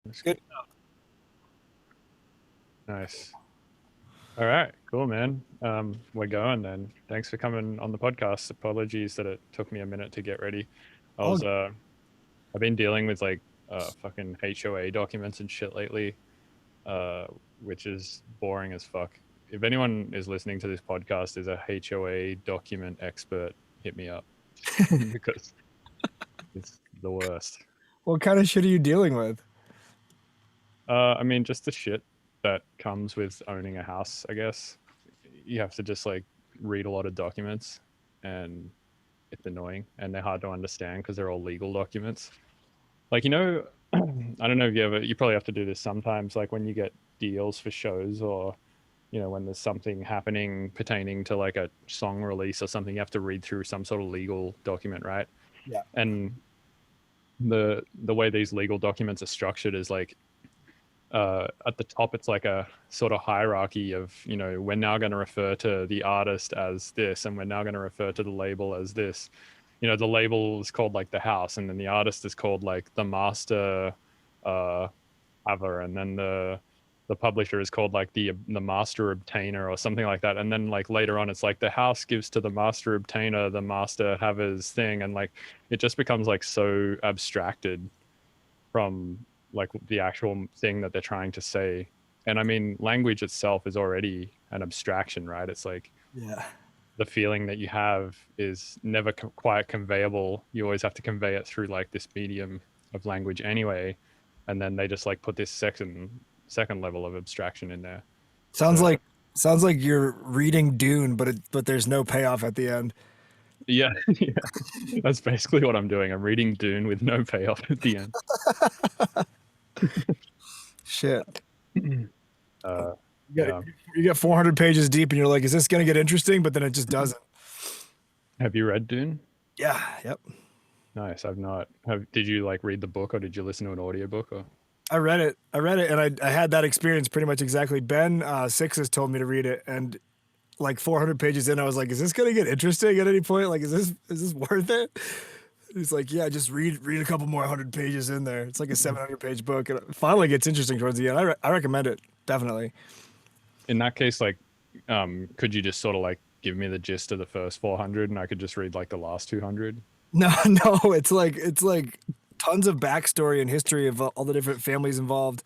That's Good. nice. All right, cool, man. We're going then. Thanks for coming on the podcast. Apologies that it took me a minute to get ready. I All was good. I've been dealing with like fucking HOA documents and shit lately, uh, which is boring as fuck. If anyone is listening to this podcast is a HOA document expert, hit me up because it's the worst. What kind of shit are you dealing with? I mean, just the shit that comes with owning a house, I guess. You have to just like read a lot of documents, and it's annoying and they're hard to understand because they're all legal documents. Like, I don't know if you probably have to do this sometimes, like when you get deals for shows or, when there's something happening pertaining to like a song release or something, you have to read through some sort of legal document, right? Yeah. And the way these legal documents are structured is like at the top it's like a sort of hierarchy of we're now going to refer to the artist as this and we're now going to refer to the label as this. The label is called like the house, and then the artist is called like the master uh haver, and then the publisher is called like the master obtainer or something like that, and then like later on it's like the house gives to the master obtainer the master haver's thing, and like it just becomes like so abstracted from like the actual thing that they're trying to say. And I mean, language itself is already an abstraction, right? It's like Yeah. the feeling that you have is never quite conveyable. You always have to convey it through like this medium of language anyway, and then they just like put this second level of abstraction in there. Sounds So like sounds like you're reading Dune, but there's no payoff at the end. yeah, yeah, that's basically what I'm doing. I'm reading Dune with no payoff at the end. Shit. uh You got yeah. you got 400 pages deep, and you're like, "Is this gonna get interesting?" But then it just doesn't. Have you read Dune? Yeah. Yep. Nice. I've not. Did you like read the book or did you listen to an audiobook or? I read it. I read it, and I had that experience pretty much exactly. Ben Six has told me to read it, and like 400 pages in, I was like, "Is this gonna get interesting at any point? Like, is this worth it?" He's like, "Yeah, just read a couple more 100 pages in there. It's like a 700 page book, and it finally gets interesting towards the end. I recommend it definitely." In that case, like, could you just sort of like give me the gist of the first 400 and I could just read like the last 200? No, no, it's like tons of backstory and history of all the different families involved,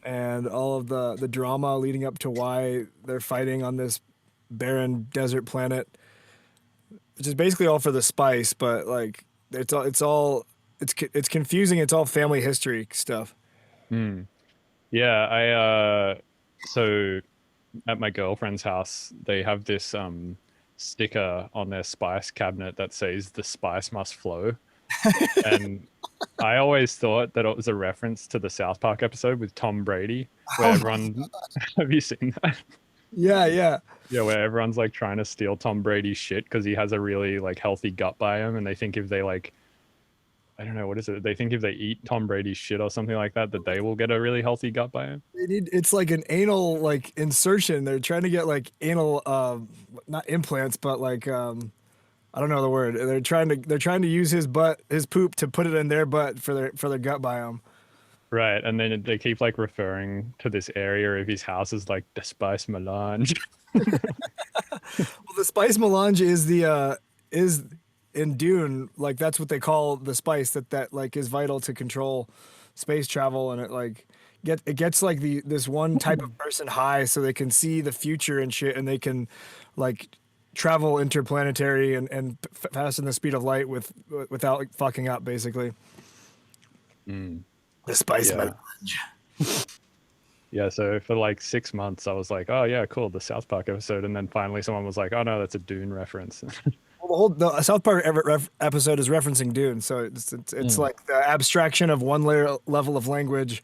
and all of the drama leading up to why they're fighting on this barren desert planet, which is basically all for the spice. But like, it's confusing. It's all family history stuff. Hmm. Yeah, so at my girlfriend's house, they have this sticker on their spice cabinet that says the spice must flow. And I always thought that it was a reference to the South Park episode with Tom Brady, where Oh my, everyone have you seen that? yeah, yeah. Yeah, where everyone's like trying to steal Tom Brady's shit because he has a really like healthy gut biome, and they think if they like, I don't know, what is it? They think if they eat Tom Brady's shit or something like that, that they will get a really healthy gut biome. It's like an anal like insertion. They're trying to get like anal not implants, but like I don't know the word. They're trying to use his poop to put it in their butt for their gut biome. Right, and then they keep like referring to this area of his house as like the spice melange. Well, the spice melange is in Dune, like that's what they call the spice that like is vital to control space travel, and it gets like this one type of person high so they can see the future and shit, and they can like travel interplanetary and fasten the speed of light without like, fucking up basically. Mm, The spice yeah, melange. yeah. So for like 6 months, I was like, "Oh yeah, cool, the South Park episode," and then finally someone was like, "Oh no, that's a Dune reference." Well, the South Park episode is referencing Dune, so it's Mm. like the abstraction of one level of language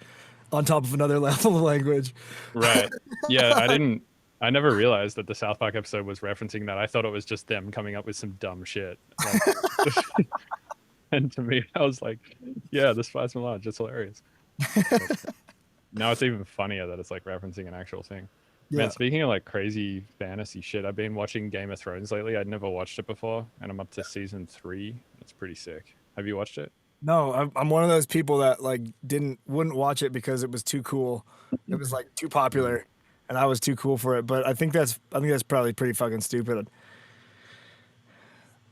on top of another level of language. Right. Yeah, I never realized that the South Park episode was referencing that. I thought it was just them coming up with some dumb shit. Like, and to me, I was like, yeah, the Spice Melange, it's hilarious. But now it's even funnier that it's like referencing an actual thing. Man, Yeah, speaking of like crazy fantasy shit, I've been watching Game of Thrones lately. I'd never watched it before, and I'm up to season 3. It's pretty sick. Have you watched it? No, I'm one of those people that like wouldn't watch it because it was too cool. It was like too Mm. popular, and I was too cool for it. But I think that's probably pretty fucking stupid.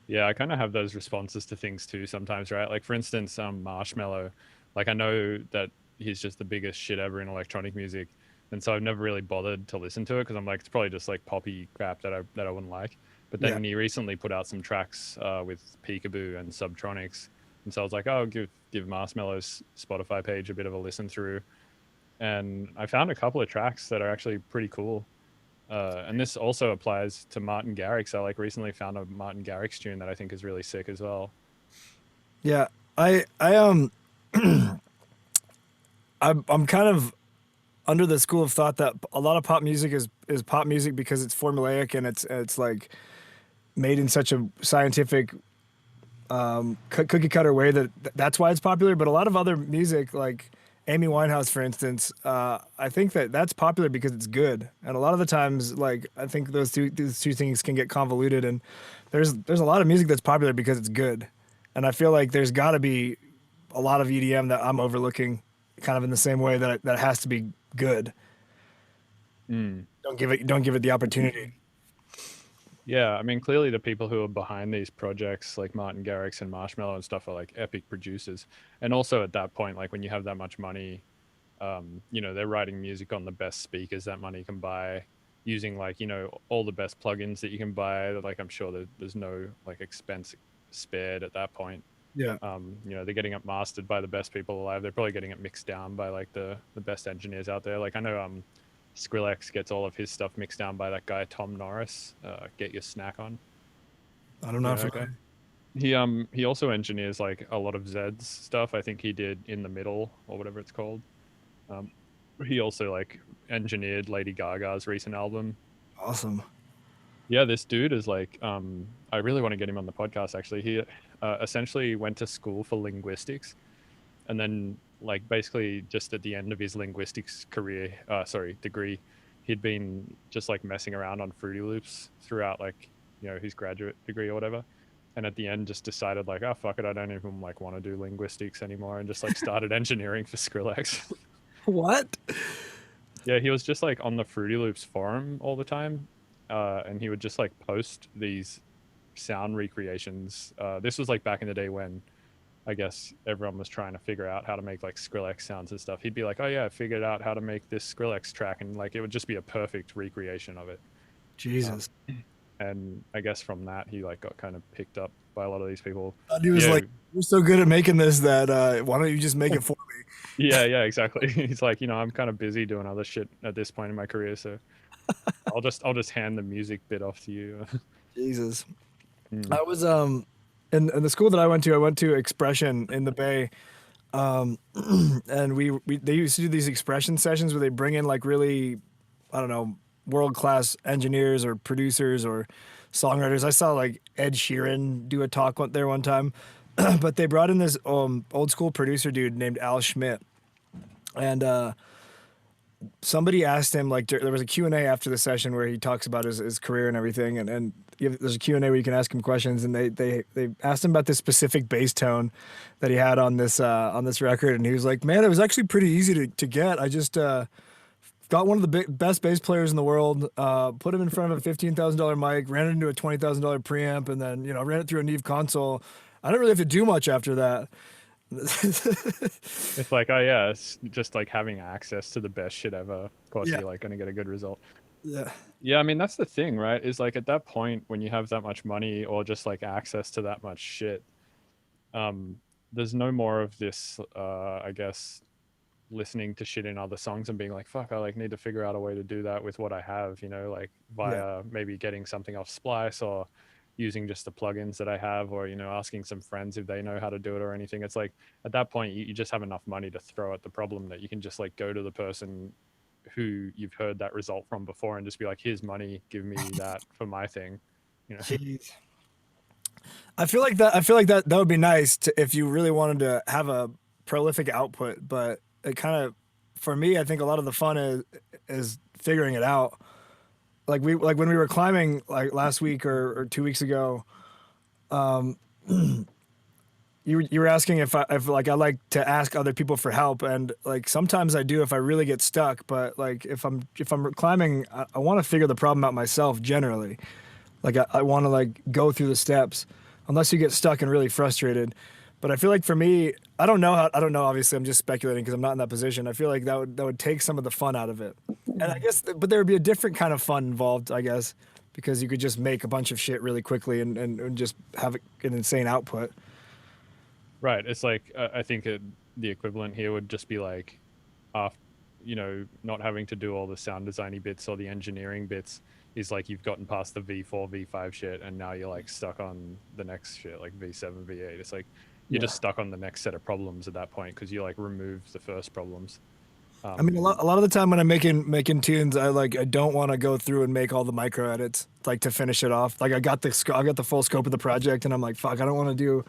Yeah, I kind of have those responses to things too sometimes, right? Like for instance, Marshmello, like I know that he's just the biggest shit ever in electronic music, and so I've never really bothered to listen to it because I'm like it's probably just like poppy crap that I wouldn't like. But Yeah, then he recently put out some tracks with Peekaboo and Subtronics, and so I was like, oh, give Marshmello's Spotify page a bit of a listen through, and I found a couple of tracks that are actually pretty cool. And this also applies to Martin Garrix. I like recently found a Martin Garrix tune that I think is really sick as well. yeah. I I'm kind of under the school of thought that a lot of pop music is pop music because it's formulaic and it's like made in such a scientific cookie cutter way that that's why it's popular. But a lot of other music, like Amy Winehouse, for instance, I think that that's popular because it's good. And a lot of the times, like I think these two things can get convoluted. And there's a lot of music that's popular because it's good. And I feel like there's got to be a lot of EDM that I'm overlooking, kind of in the same way that that has to be good. Mm. Don't give it the opportunity. Yeah, I mean, clearly the people who are behind these projects, like Martin Garrix and Marshmello and stuff, are like epic producers. And also at that point, like when you have that much money, they're writing music on the best speakers that money can buy, using like all the best plugins that you can buy. Like I'm sure that there's no like expense spared at that point. Yeah. They're getting it mastered by the best people alive. They're probably getting it mixed down by like the best engineers out there. Like I know Skrillex gets all of his stuff mixed down by that guy Tom Norris. Get your snack on. I'm You not know that guy. familiar. He also engineers like a lot of Zed's stuff. I think he did In the Middle or whatever it's called. Um, he also like engineered Lady Gaga's recent album. Awesome. Yeah, this dude is like, I really want to get him on the podcast. Actually, he essentially went to school for linguistics, and then like basically just at the end of his linguistics career, degree, he'd been just like messing around on Fruity Loops throughout like his graduate degree or whatever, and at the end just decided like, oh fuck it, I don't even like want to do linguistics anymore, and just like started engineering for Skrillex. What? Yeah, he was just like on the Fruity Loops forum all the time, and he would just like post these sound recreations. This was like back in the day when I guess everyone was trying to figure out how to make like Skrillex sounds and stuff. He'd be like, "Oh yeah, I figured out how to make this Skrillex track," and like it would just be a perfect recreation of it. Um, Jesus. and I guess from that he like got kind of picked up by a lot of these people. And he was Yeah, like, "You're so good at making this that why don't you just make it for me?" yeah, exactly. He's like, I'm kind of busy doing other shit at this point in my career, so I'll just hand the music bit off to you. Jesus. Mm. I was in the school that I went to Expression in the Bay. And we they used to do these expression sessions where they bring in like really, I don't know, world class engineers or producers or songwriters. I saw like Ed Sheeran do a talk there one time, but they brought in this old school producer dude named Al Schmidt, and somebody asked him like there was a Q and A after the session where he talks about his career and everything, and there's a Q&A where you can ask him questions, and they asked him about this specific bass tone that he had on this record, and he was like, man, it was actually pretty easy to get. I just got one of the best bass players in the world, put him in front of a $15,000 mic, ran it into a $20,000 preamp, and then ran it through a Neve console. I didn't really have to do much after that. It's like, oh yeah, it's just like having access to the best shit ever. Of course, Yeah, you're like gonna get a good result. yeah, Yeah, I mean that's the thing, right? Is like at that point when you have that much money or just like access to that much shit, um, there's no more of this. I guess listening to shit in other songs and being like, fuck, I like need to figure out a way to do that with what I have, like yeah. via maybe getting something off Splice or using just the plugins that I have, or asking some friends if they know how to do it or anything. It's like at that point you just have enough money to throw at the problem that you can just like go to the person who you've heard that result from before and just be like, here's money, give me that for my thing, you know. Jeez. I feel like that would be nice if you really wanted to have a prolific output, but it kind of for me, I think a lot of the fun is figuring it out. Like when we were climbing like last week or 2 weeks ago, you were asking if like I like to ask other people for help, and like sometimes I do if I really get stuck. But like if I'm climbing, I want to figure the problem out myself generally. Like I want to like go through the steps, unless you get stuck and really frustrated. But I feel like for me, I don't know. Obviously, I'm just speculating because I'm not in that position. I feel like that would take some of the fun out of it. And I guess, but there would be a different kind of fun involved, I guess, because you could just make a bunch of shit really quickly and just have an insane output. Right. It's like I think the equivalent here would just be like after not having to do all the sound designy bits or the engineering bits is like you've gotten past the V4 V5 shit and now you're like stuck on the next shit like V7 V8. It's like you're Yeah. just stuck on the next set of problems at that point because you like removed the first problems. I mean, um a lot of the time when I'm making tunes, I don't want to go through and make all the micro edits like to finish it off. Like I got the full scope of the project, and I'm like, fuck, I don't want to do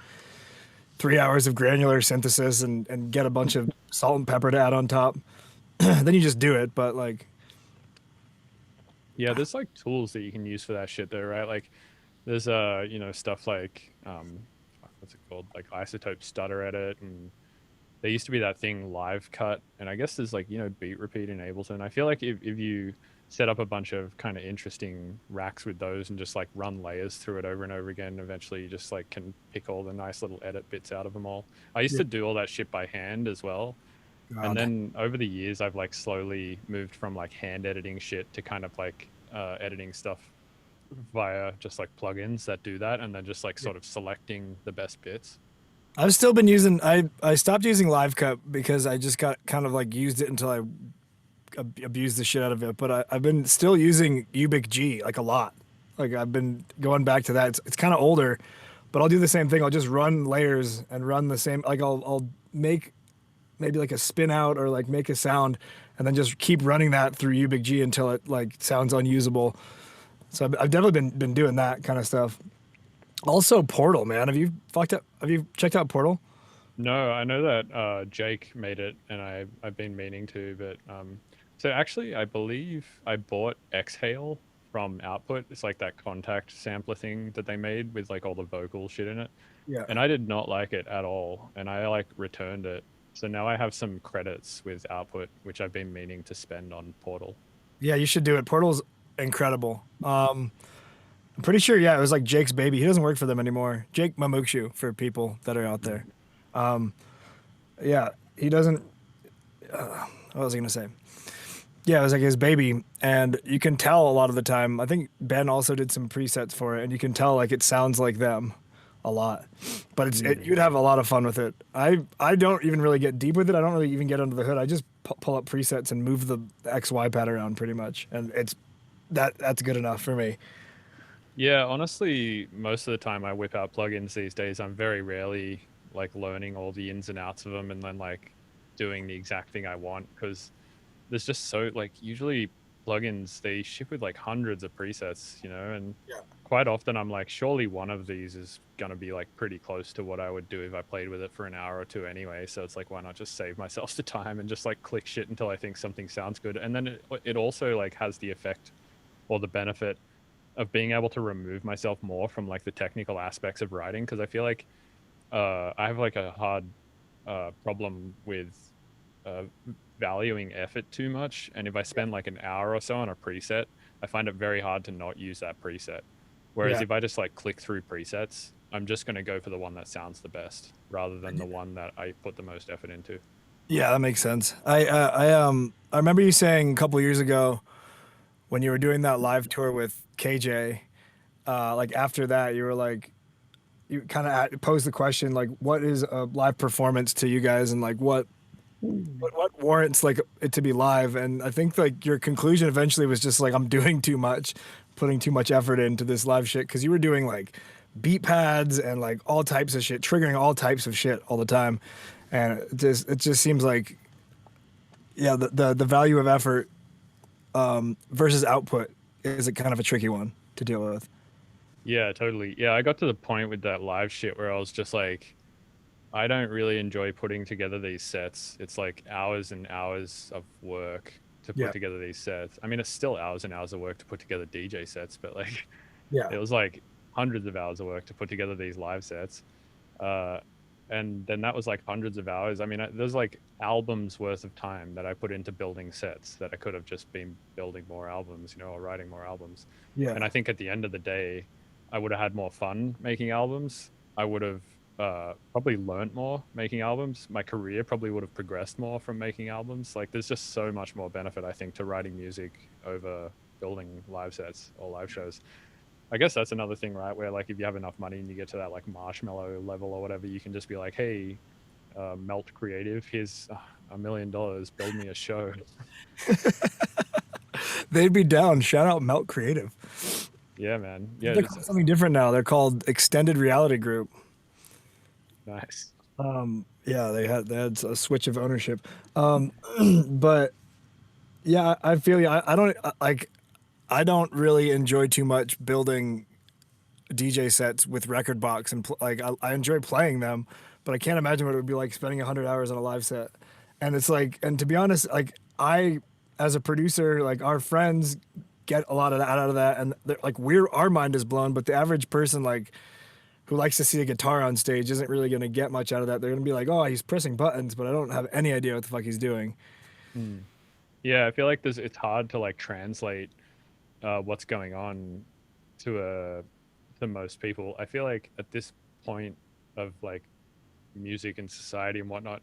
3 hours of granular synthesis and get a bunch of salt and pepper to add on top. Then you just do it. But like, yeah, there's like tools that you can use for that shit though, right? Like there's stuff like fuck, what's it called, like isotope stutter edit, and there used to be that thing live cut, and I guess there's like beat repeat in Ableton. I feel like if you set up a bunch of kind of interesting racks with those and just like run layers through it over and over again, eventually you just like can pick all the nice little edit bits out of them all. I used yeah, to do all that shit by hand as well, and God. then over the years I've like slowly moved from like hand editing shit to kind of like editing stuff via just like plugins that do that, and then just like Yeah. sort of selecting the best bits. I've still been using. I stopped using Live Cut because I just got kind of like used it until I abused the shit out of it. But I've been still using Ubic G like a lot. Like I've been going back to that. It's kind of older, but I'll do the same thing. I'll just run layers and run the same. Like I'll make maybe like a spin out or like make a sound, and then just keep running that through Ubic G until it like sounds unusable. So I've definitely been doing that kind of stuff. Also, Portal, man. Have you checked out Portal? No, I know that Jake made it, and I've been meaning to, but so actually, I believe I bought Exhale from Output. It's like that contact sampler thing that they made with like all the vocal shit in it, Yeah. and I did not like it at all, and I like returned it. So now I have some credits with Output, which I've been meaning to spend on Portal. Yeah, you should do it. Portal's incredible. I'm pretty sure, yeah, it was like Jake's baby. He doesn't work for them anymore. Jake Mamukshu for people that are out there. Mm. Yeah, he doesn't. What was I gonna say? Yeah, it was like his baby, and you can tell a lot of the time. I think Ben also did some presets for it, and you can tell like it sounds like them a lot. But Mm. you'd have a lot of fun with it. I don't even really get deep with it. I don't really even get under the hood. I just pull up presets and move the XY pad around pretty much, and that's good enough for me. Yeah, honestly, most of the time I whip out plugins these days. I'm very rarely like learning all the ins and outs of them and then like doing the exact thing I want because there's just so like usually plugins they ship with like hundreds of presets, and Yeah. quite often I'm like, surely one of these is gonna be like pretty close to what I would do if I played with it for an hour or two anyway. So it's like, why not just save myself the time and just like click shit until I think something sounds good? And then it also like has the effect or the benefit of being able to remove myself more from like the technical aspects of writing because I feel like I have like a hard problem with uh, valuing effort too much, and if I spend like an hour or so on a preset, I find it very hard to not use that preset. Whereas Yeah. if I just like click through presets, I'm just going to go for the one that sounds the best rather than the one that I put the most effort into. Yeah, that makes sense. I remember you saying a couple years ago when you were doing that live tour with KJ, like after that you were like you kind of posed the question like what is a live performance to you guys, and like what warrants like it to be live. And I think like your conclusion eventually was just like I'm doing too much, putting too much effort into this live shit, because you were doing like beat pads and like all types of shit, triggering all types of shit all the time. And it just seems like, yeah, the value of effort versus output is a kind of a tricky one to deal with. Yeah, totally. Yeah, I got to the point with that live shit where I was just like, I don't really enjoy putting together these sets. It's like hours and hours of work to put Yeah. together these sets. I mean, it's still hours and hours of work to put together DJ sets, but like Yeah. it was like hundreds of hours of work to put together these live sets. Uh, and then that was like hundreds of hours. I mean, there's like albums worth of time that I put into building sets that I could have just been building more albums, you know, or writing more albums. Yeah. And I think at the end of the day, I would have had more fun making albums. I would have probably learned more making albums. My career probably would have progressed more from making albums. Like, there's just so much more benefit, I think, to writing music over building live sets or live shows. I guess that's another thing, right? Where like if you have enough money and you get to that like marshmallow level or whatever, you can just be like, hey, Melt Creative, here's $1 million, build me a show. They'd be down. Shout out Melt Creative. Yeah, man. Yeah, They're it's called something different now. They're called Extended Reality Group. nice. Yeah, they had a switch of ownership. But yeah, I feel you. I don't like. I don't really enjoy too much building DJ sets with record box and like I enjoy playing them, but I can't imagine what it would be like spending 100 hours on a live set. And it's like, and to be honest, like as a producer, like our friends get a lot of that out of that, and like our mind is blown, but the average person like who likes to see a guitar on stage isn't really going to get much out of that. They're going to be like, oh, he's pressing buttons, but I don't have any idea what the fuck he's doing. Mm. Yeah, I feel like it's hard to like translate what's going on to to most people. I feel like at this point of like music and society and whatnot,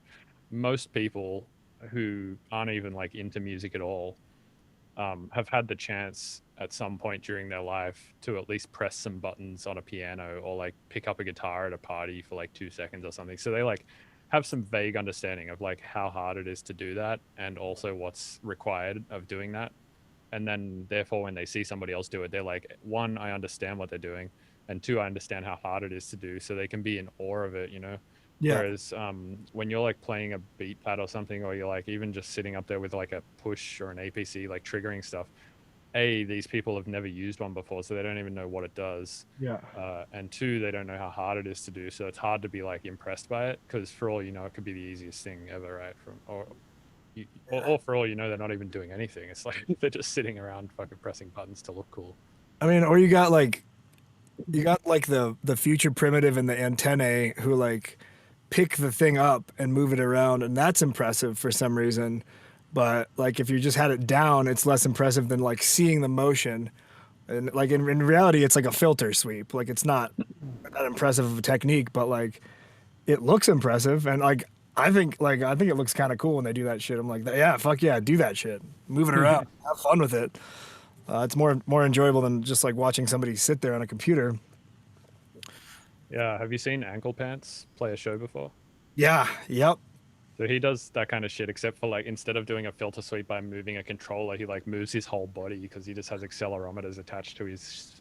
most people who aren't even like into music at all have had the chance at some point during their life to at least press some buttons on a piano or like pick up a guitar at a party for like 2 seconds or something. So they like have some vague understanding of like how hard it is to do that and also what's required of doing that. And then therefore when they see somebody else do it, they're like, one, I understand what they're doing, and two, I understand how hard it is to do, so they can be in awe of it, you know. Yeah. Whereas when you're like playing a beat pad or something, or you're like even just sitting up there with like a push or an APC like triggering stuff, these people have never used one before, so they don't even know what it does. Yeah. And two, they don't know how hard it is to do, so it's hard to be like impressed by it, because for all you know, it could be the easiest thing ever, right? Or for all you know, they're not even doing anything. It's like they're just sitting around fucking pressing buttons to look cool. I mean, or you got like the future primitive and the antennae who like pick the thing up and move it around, and that's impressive for some reason. But like if you just had it down, it's less impressive than like seeing the motion. And like in reality, it's like a filter sweep. Like it's not that impressive of a technique, but like it looks impressive. And like I think it looks kind of cool when they do that shit. I'm like, yeah, fuck yeah, do that shit. Move it around, have fun with it. It's more enjoyable than just like watching somebody sit there on a computer. Yeah, have you seen Ankle Pants play a show before? Yeah. Yep. So he does that kind of shit, except for like instead of doing a filter sweep by moving a controller, he like moves his whole body because he just has accelerometers attached to his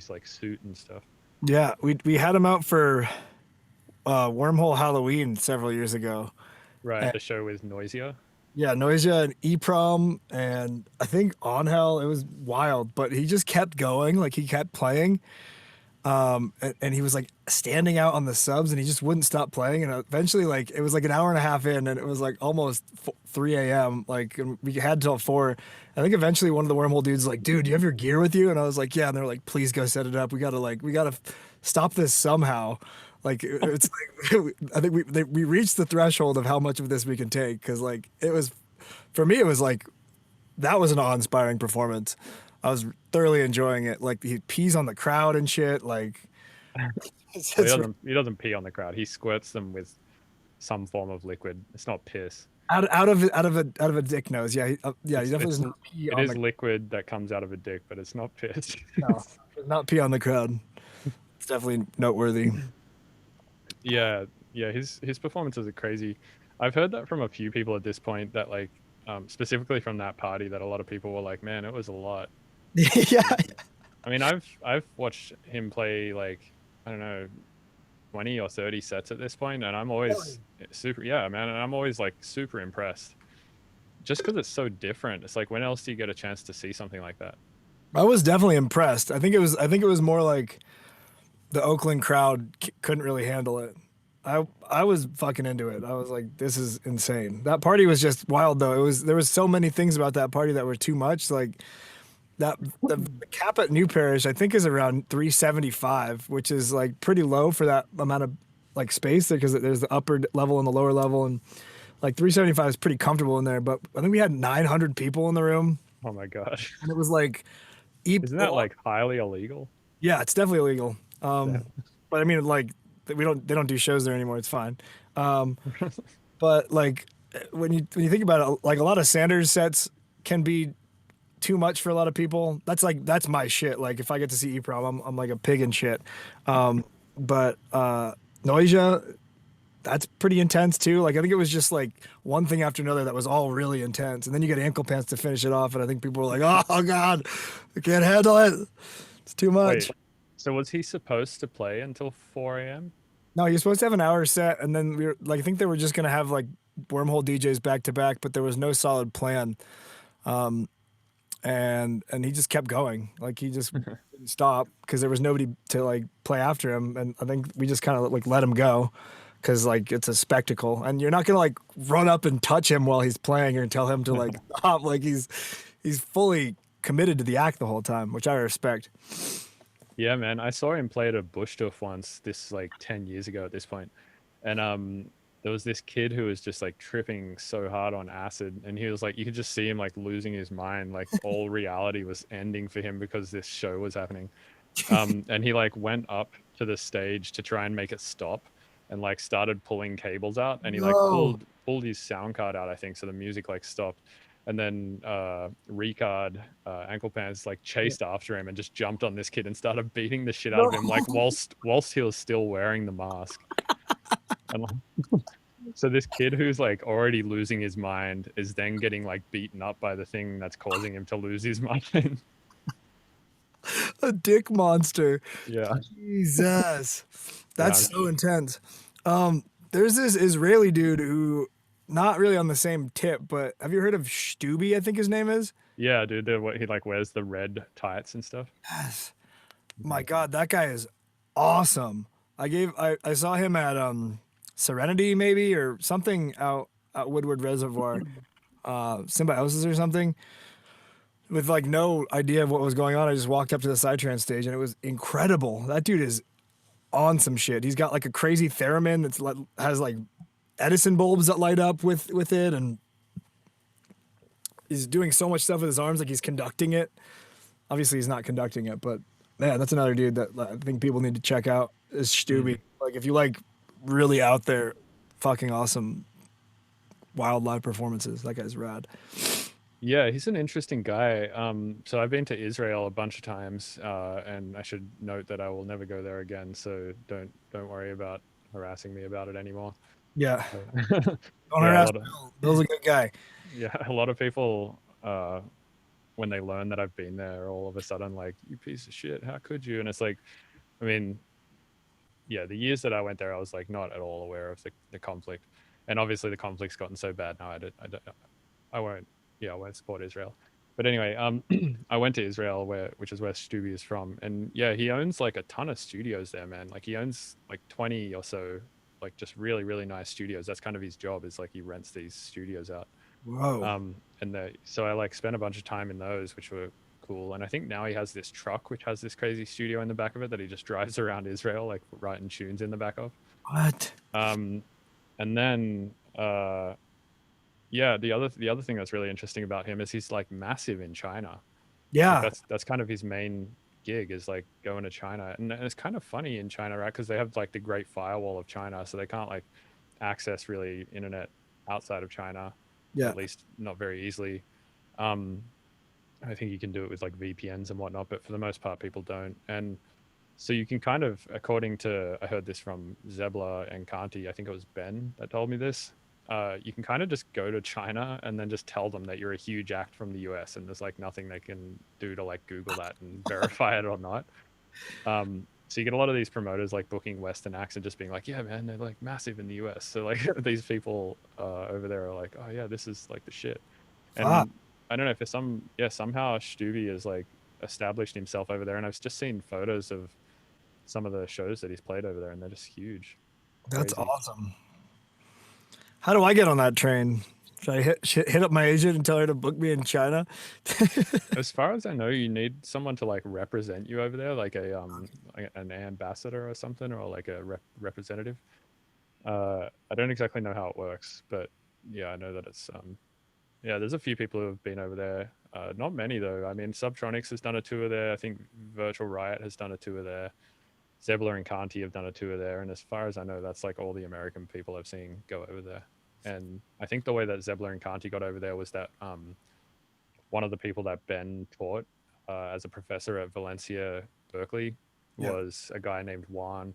like suit and stuff. Yeah. We had him out for Wormhole Halloween several years ago. Right, And, the show with Noisia. yeah, Noisia and EPROM and I think On Hell. It was wild, but he just kept going. Like he kept playing. And he was like standing out on the subs and he just wouldn't stop playing. And eventually, like, it was like an hour and a half in and it was like almost 3 a.m. Like, and we had till 4. I think eventually one of the wormhole dudes was like, dude, do you have your gear with you? And I was like, yeah. And they're like, please go set it up. We gotta stop this somehow. Like, it's like, I think we reached the threshold of how much of this we can take. Cause like, for me, it was like, that was an awe-inspiring performance. I was thoroughly enjoying it. Like he pees on the crowd and shit. Like it's, Well, it's he doesn't pee on the crowd. He squirts them with some form of liquid. It's not piss. out of a dick nose. Yeah, yeah. He It's definitely it's does not pee it on is the liquid that comes out of a dick, but it's not piss. no, does not pee on the crowd. It's definitely noteworthy. Yeah, yeah. His performances are crazy. I've heard that from a few people at this point, that like specifically from that party, that a lot of people were like, man, it was a lot. Yeah, I mean, I've watched him play like, I don't know, 20 or 30 sets at this point, and I'm always super, yeah, man, and I'm always like super impressed. Just because it's so different. It's like, when else do you get a chance to see something like that? I was definitely impressed. I think it was more like the Oakland crowd couldn't really handle it. I was fucking into it. I was like, this is insane. That party was just wild though. There was so many things about that party that were too much. Like that the cap at New Parish I think is around 375, which is like pretty low for that amount of like space because there's the upper level and the lower level, and like 375 is pretty comfortable in there. But I think we had 900 people in the room, Oh my gosh. and it was like, e- Isn't that like highly illegal? yeah, it's definitely illegal. Damn. But I mean, like they don't do shows there anymore. It's fine. Um, but like when you think about it, like a lot of Sanders sets can be too much for a lot of people. That's my shit. Like if I get to see EPROM, I'm like a pig in shit. But Noisia, that's pretty intense too. Like I think it was just like one thing after another that was all really intense, and then you get ankle pants to finish it off, and I think people were like, "Oh God, I can't handle it. It's too much." Wait, so was he supposed to play until 4 a.m.? No, you're supposed to have an hour set, and then we were like, I think they were just gonna have like wormhole DJs back to back, but there was no solid plan. And he just kept going. Like he just didn't stop because there was nobody to like play after him, and I think we just kind of like let him go because like it's a spectacle, and you're not gonna like run up and touch him while he's playing or tell him to like stop. Like he's fully committed to the act the whole time, which I respect. Yeah, man. I saw him play at a Bush Tuff once, this like 10 years ago at this point. And there was this kid who was just like tripping so hard on acid, and he was like, you could just see him like losing his mind, like all reality was ending for him because this show was happening. And he like went up to the stage to try and make it stop, and like started pulling cables out, and he like No, pulled his sound card out, I think, so the music like stopped. And then Ricard ankle pants like chased after him and just jumped on this kid and started beating the shit out of him, like no. whilst he was still wearing the mask. And like, so this kid who's like already losing his mind is then getting like beaten up by the thing that's causing him to lose his mind. A dick monster. Yeah. Jesus, Yeah. that's so intense. There's this Israeli dude who, not really on the same tip, but have you heard of Stubby? I think his name is. Yeah, dude, what he like wears the red tights and stuff. Yes. My God, that guy is awesome. I saw him at Serenity maybe or something out at Woodward Reservoir, Symbiosis or something, with like no idea of what was going on. I just walked up to the Psytrance stage and it was incredible. That dude is on some shit. He's got like a crazy theremin has like Edison bulbs that light up with it, and he's doing so much stuff with his arms, like he's conducting it. Obviously, he's not conducting it, but man, that's another dude that I think people need to check out. Is Mm. Stubby. Like if you like really out there, fucking awesome wild live performances, that guy's rad. Yeah, he's an interesting guy. So I've been to Israel a bunch of times, and I should note that I will never go there again. So don't worry about harassing me about it anymore. Yeah, Uh, don't yeah, a harass lot of Bill. Bill's a good guy. yeah, a lot of people when they learn that I've been there, all of a sudden like, you piece of shit, how could you? And it's like, I mean, yeah, the years that I went there, I was like not at all aware of the conflict, and obviously the conflict's gotten so bad now. I won't, yeah, I won't support Israel. But anyway, I went to Israel, which is where Stubby is from, and yeah, he owns like a ton of studios there, man. Like he owns like 20 or so, like just really really nice studios. That's kind of his job, is like he rents these studios out. Whoa. And so I like spent a bunch of time in those, which were cool. And I think now he has this truck which has this crazy studio in the back of it that he just drives around Israel, like writing tunes in the back of. What? Um, and then yeah, the other thing that's really interesting about him is he's like massive in China. Like Yeah. that's kind of his main gig, is like going to China. And it's kind of funny in China, right? Because they have like the Great Firewall of China, so they can't like access really internet outside of China, Yeah. at least not very easily. Um, I think you can do it with like VPNs and whatnot, but for the most part, people don't. And so you can kind of, according to, I heard this from Zebla and Kanti, I think it was Ben that told me this. You can kind of just go to China and then just tell them that you're a huge act from the US, and there's like nothing they can do to like Google that and verify it or not. So you get a lot of these promoters like booking Western acts and just being like, yeah, man, they're like massive in the US. So like these people over there are like, oh yeah, this is like the shit. Fuck. And I don't know if it's somehow Stubby has like established himself over there. And I've just seen photos of some of the shows that he's played over there, and they're just huge, That's crazy. awesome. How do I get on that train? Should I hit up my agent and tell her to book me in China? As far as I know, you need someone to like represent you over there, like an ambassador or something, or like a representative. I don't exactly know how it works, but yeah, I know that it's yeah. There's a few people who have been over there. Not many though. I mean, Subtronics has done a tour there. I think Virtual Riot has done a tour there. Zebla and Kanti have done a tour there, and as far as I know, that's like all the American people I've seen go over there. And I think the way that Zebla and Kanti got over there was that one of the people that Ben taught as a professor at Valencia, Berkeley, Yeah. was a guy named Juan,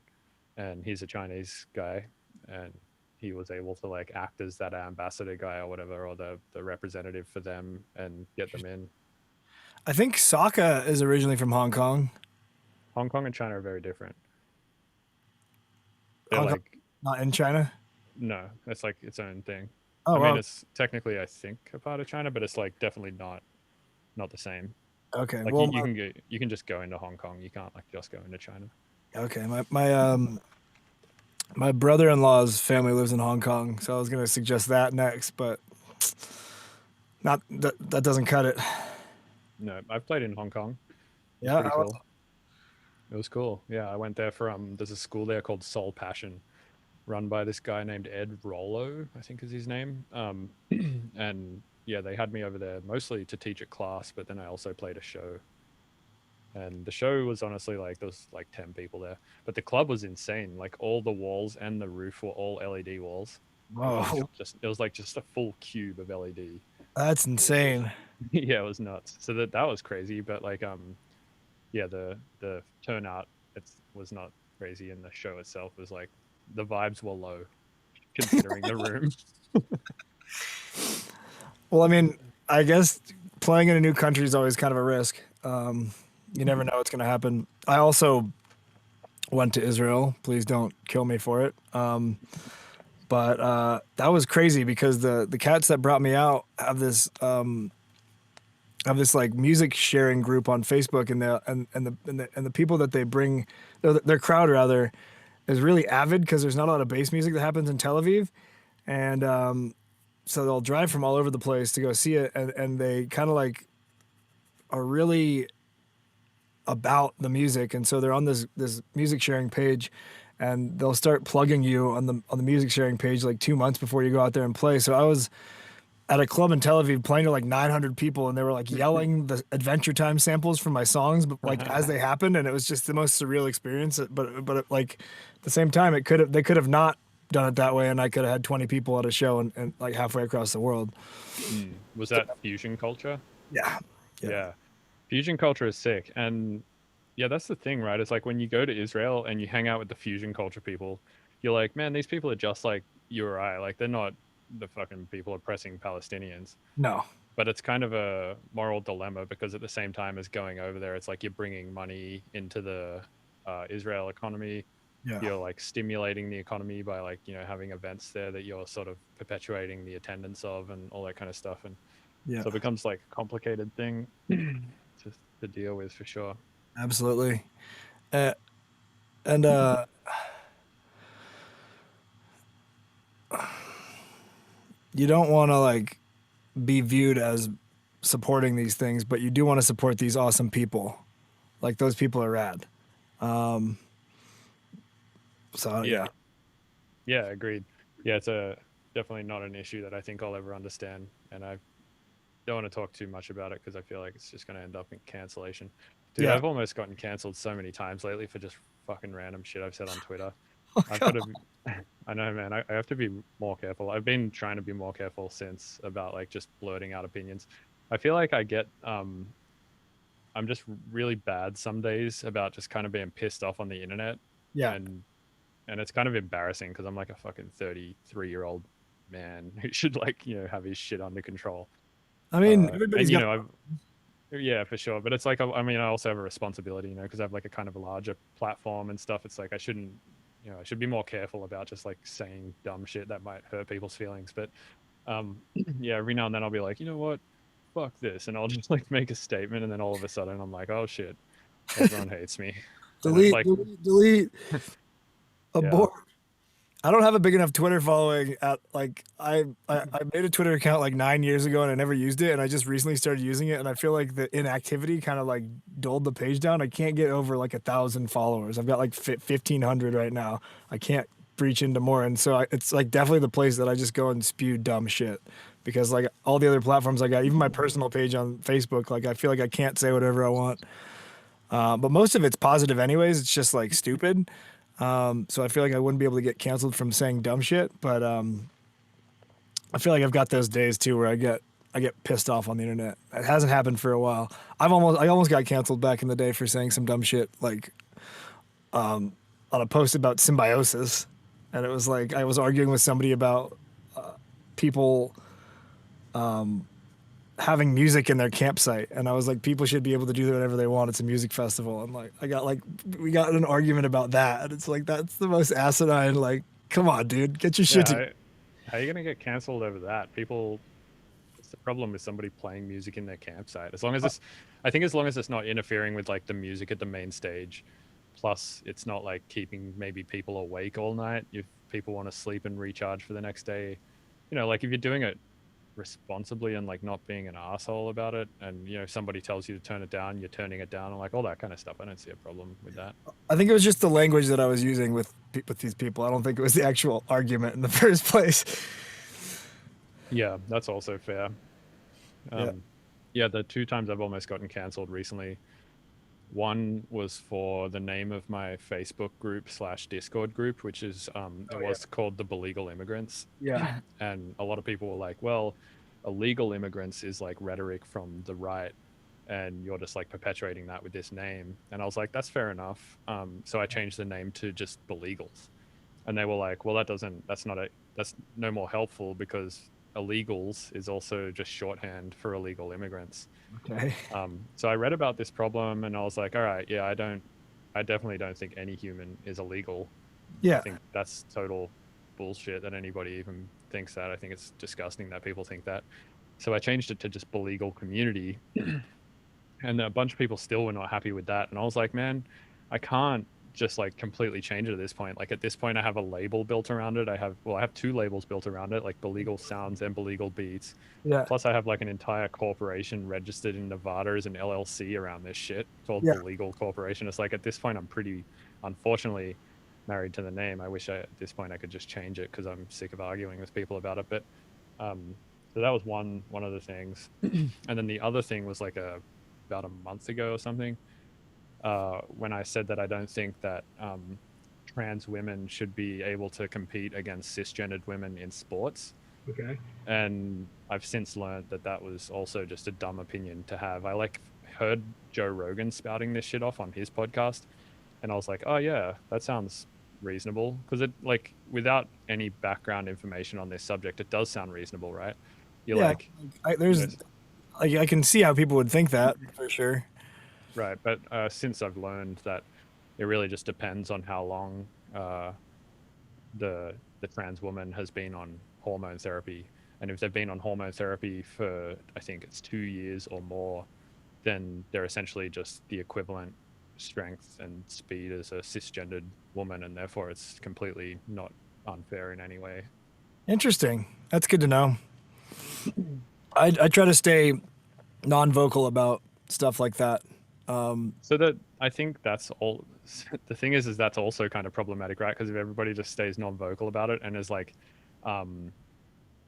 and he's a Chinese guy, and he was able to like act as that ambassador guy or whatever, or the representative for them and get them in. I think Sokka is originally from Hong Kong. Hong Kong and China are very different. They're Hong Kong, like not in China. no, it's like its own thing. Oh I mean, wow. it's technically I think a part of China, but it's like definitely not the same. Okay. Like Well, you can just go into Hong Kong. You can't like just go into China. okay. My brother-in-law's family lives in Hong Kong, so I was gonna suggest that next, but not that doesn't cut it. No, I've played in Hong Kong. It was Yeah. pretty cool. It was cool. Yeah, I went there for there's a school there called Soul Passion, run by this guy named Ed Rollo, I think is his name. And yeah, they had me over there mostly to teach a class, but then I also played a show. And the show was honestly like there was like 10 people there, but the club was insane. Like all the walls and the roof were all LED walls. Whoa, It was like just a full cube of LED. that's It was just insane. yeah, it was nuts. So that was crazy, but like yeah, the turnout it was not crazy, and the show itself was like the vibes were low considering the room. Well, I mean, I guess playing in a new country is always kind of a risk. You never know what's gonna happen. I also went to Israel. Please don't kill me for it. But that was crazy because the cats that brought me out have this like music sharing group on Facebook, and the people that they bring, their crowd rather, is really avid because there's not a lot of bass music that happens in Tel Aviv, and so they'll drive from all over the place to go see it, and they kind of like are really about the music, and so they're on this music sharing page, and they'll start plugging you on the music sharing page like 2 months before you go out there and play. So I was at a club in Tel Aviv playing to like 900 people, and they were like yelling the Adventure Time samples from my songs, but like as they happened, and it was just the most surreal experience. But like at the same time, they could have not done it that way, and I could have had 20 people at a show and like halfway across the world. Was So, that fusion culture? yeah, yeah, Yeah. Fusion culture is sick. And yeah, that's the thing, right? It's like when you go to Israel and you hang out with the fusion culture people, you're like, man, these people are just like you or I. Like they're not the fucking people oppressing Palestinians. no, But it's kind of a moral dilemma because at the same time as going over there, it's like you're bringing money into the Israel economy. yeah, You're like stimulating the economy by like, you know, having events there that you're sort of perpetuating the attendance of and all that kind of stuff. And yeah, so it becomes like a complicated thing to deal with for sure. absolutely. Uh, and you don't want to like be viewed as supporting these things, but you do want to support these awesome people. Like those people are rad. Um, so Yeah. yeah, Yeah, agreed. Yeah, it's a definitely not an issue that I think I'll ever understand. And I don't want to talk too much about it because I feel like it's just going to end up in cancellation. Dude, yeah. I've almost gotten cancelled so many times lately for just fucking random shit I've said on Twitter. Oh I've got God. to, I know, man, I have to be more careful. I've been trying to be more careful since about like just blurting out opinions. I feel like I'm just really bad some days about just kind of being pissed off on the internet. Yeah. And, and it's kind of embarrassing because I'm like a fucking 33-year-old man who should like, you know, have his shit under control. I mean, And everybody's you got. know, yeah, for sure. But it's like, I mean, I also have a responsibility, you know, because I have like a kind of a larger platform and stuff. It's like I shouldn't, you know, I should be more careful about just like saying dumb shit that might hurt people's feelings. But yeah, every now and then I'll be like, you know what, fuck this, and I'll just like make a statement, and then all of a sudden I'm like, oh shit, everyone hates me, and it's Delete, like, delete, delete. yeah, Abort. I don't have a big enough Twitter following at like I made a Twitter account like 9 years ago and I never used it, and I just recently started using it, and I feel like the inactivity kind of like dulled the page down. I can't get over like 1,000 followers. I've got like 1,500 right now. I can't breach into more. And so it's like definitely the place that I just go and spew dumb shit, because like all the other platforms I got, even my personal page on Facebook, like I feel like I can't say whatever I want. But most of it's positive anyways. It's just like stupid. So I feel like I wouldn't be able to get canceled from saying dumb shit. But I feel like I've got those days too where I get pissed off on the internet. It hasn't happened for a while. I almost got canceled back in the day for saying some dumb shit like on a post about symbiosis, and it was like I was arguing with somebody about people having music in their campsite, and I was like, people should be able to do whatever they want. It's a music festival, and like we got in an argument about that, and it's like that's the most asinine. Like, come on, dude, get your Yeah, shit together. how are you gonna get canceled over that? People, what's the problem with somebody playing music in their campsite? As long as it's, I think as long as it's not interfering with like the music at the main stage, plus it's not like keeping maybe people awake all night if people want to sleep and recharge for the next day. You know, like if you're doing it responsibly and like not being an asshole about it, and you know somebody tells you to turn it down, you're turning it down, and like all that kind of stuff. I don't see a problem with that. I think it was just the language that I was using with these people. I don't think it was the actual argument in the first place. Yeah, that's also fair. Yeah. Um, yeah, the two times I've almost gotten cancelled recently, one was for the name of my Facebook group slash Discord group, which is it Oh yeah. was called the Belegal Immigrants, Yeah. and a lot of people were like, "Well, illegal immigrants is like rhetoric from the right, and you're just like perpetuating that with this name." And I was like, "That's fair enough." So I changed the name to just Belegals, and they were like, "Well, that's not a, that's no more helpful because illegals is also just shorthand for illegal immigrants." Okay. So I read about this problem and I was like, all right, yeah, I definitely don't think any human is illegal. I Yeah. think that's total bullshit that anybody even thinks that. I think it's disgusting that people think that. So I changed it to just belegal community, and a bunch of people still were not happy with that. And I was like, man, I can't just like completely change it at this point. Like at this point, I have a label built around it. I have two labels built around it, like belegal sounds and belegal beats. Yeah. Plus, I have like an entire corporation registered in Nevada as an LLC around this shit called Yeah. Belegal Corporation. It's like at this point, I'm pretty, unfortunately, married to the name. I wish at this point I could just change it because I'm sick of arguing with people about it. But um, so that was one of the things, and then the other thing was like about a month ago or something, when I said that I don't think that trans women should be able to compete against cisgendered women in sports. Okay. And I've since learned that that was also just a dumb opinion to have. I like heard Joe Rogan spouting this shit off on his podcast, and I was like, oh yeah, that sounds reasonable, because it, like, without any background information on this subject, it does sound reasonable, right? You're Yeah. like, you There's know, like I can see how people would think that for sure. right, but since I've learned that it really just depends on how long the trans woman has been on hormone therapy, and if they've been on hormone therapy for, I think it's 2 years or more, then they're essentially just the equivalent strength and speed as a cisgendered woman, and therefore it's completely not unfair in any way. Interesting. That's good to know. I try to stay non-vocal about stuff like that. So that, I think that's all. The thing is that's also kind of problematic, right? Because if everybody just stays non-vocal about it and is like um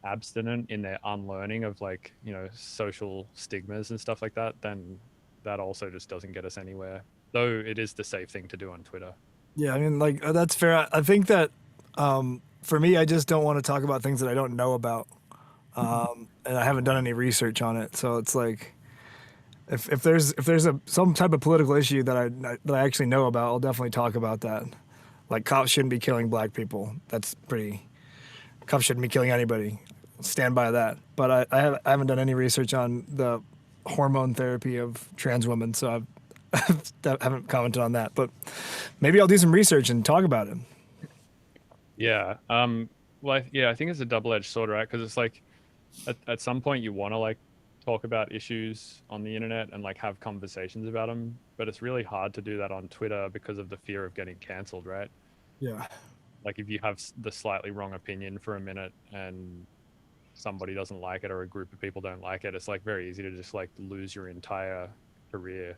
abstinent in their unlearning of, like, you know, social stigmas and stuff like that, then that also just doesn't get us anywhere, though it is the safe thing to do on Twitter. Yeah, I mean, like that's fair. I think that for me, I just don't want to talk about things that I don't know about, and I haven't done any research on it. So it's like if there's a some type of political issue that I actually know about, I'll definitely talk about that. Like cops shouldn't be killing black people. That's pretty. Cops shouldn't be killing anybody. Stand by that. But I haven't done any research on the hormone therapy of trans women, so I haven't commented on that. But maybe I'll do some research and talk about it. Yeah. Well, yeah, I think it's a double-edged sword, right? Because it's like at some point you want to like talk about issues on the internet and like have conversations about them, but it's really hard to do that on Twitter because of the fear of getting canceled, right? Yeah. Like if you have the slightly wrong opinion for a minute and somebody doesn't like it, or a group of people don't like it, it's like very easy to just like lose your entire career,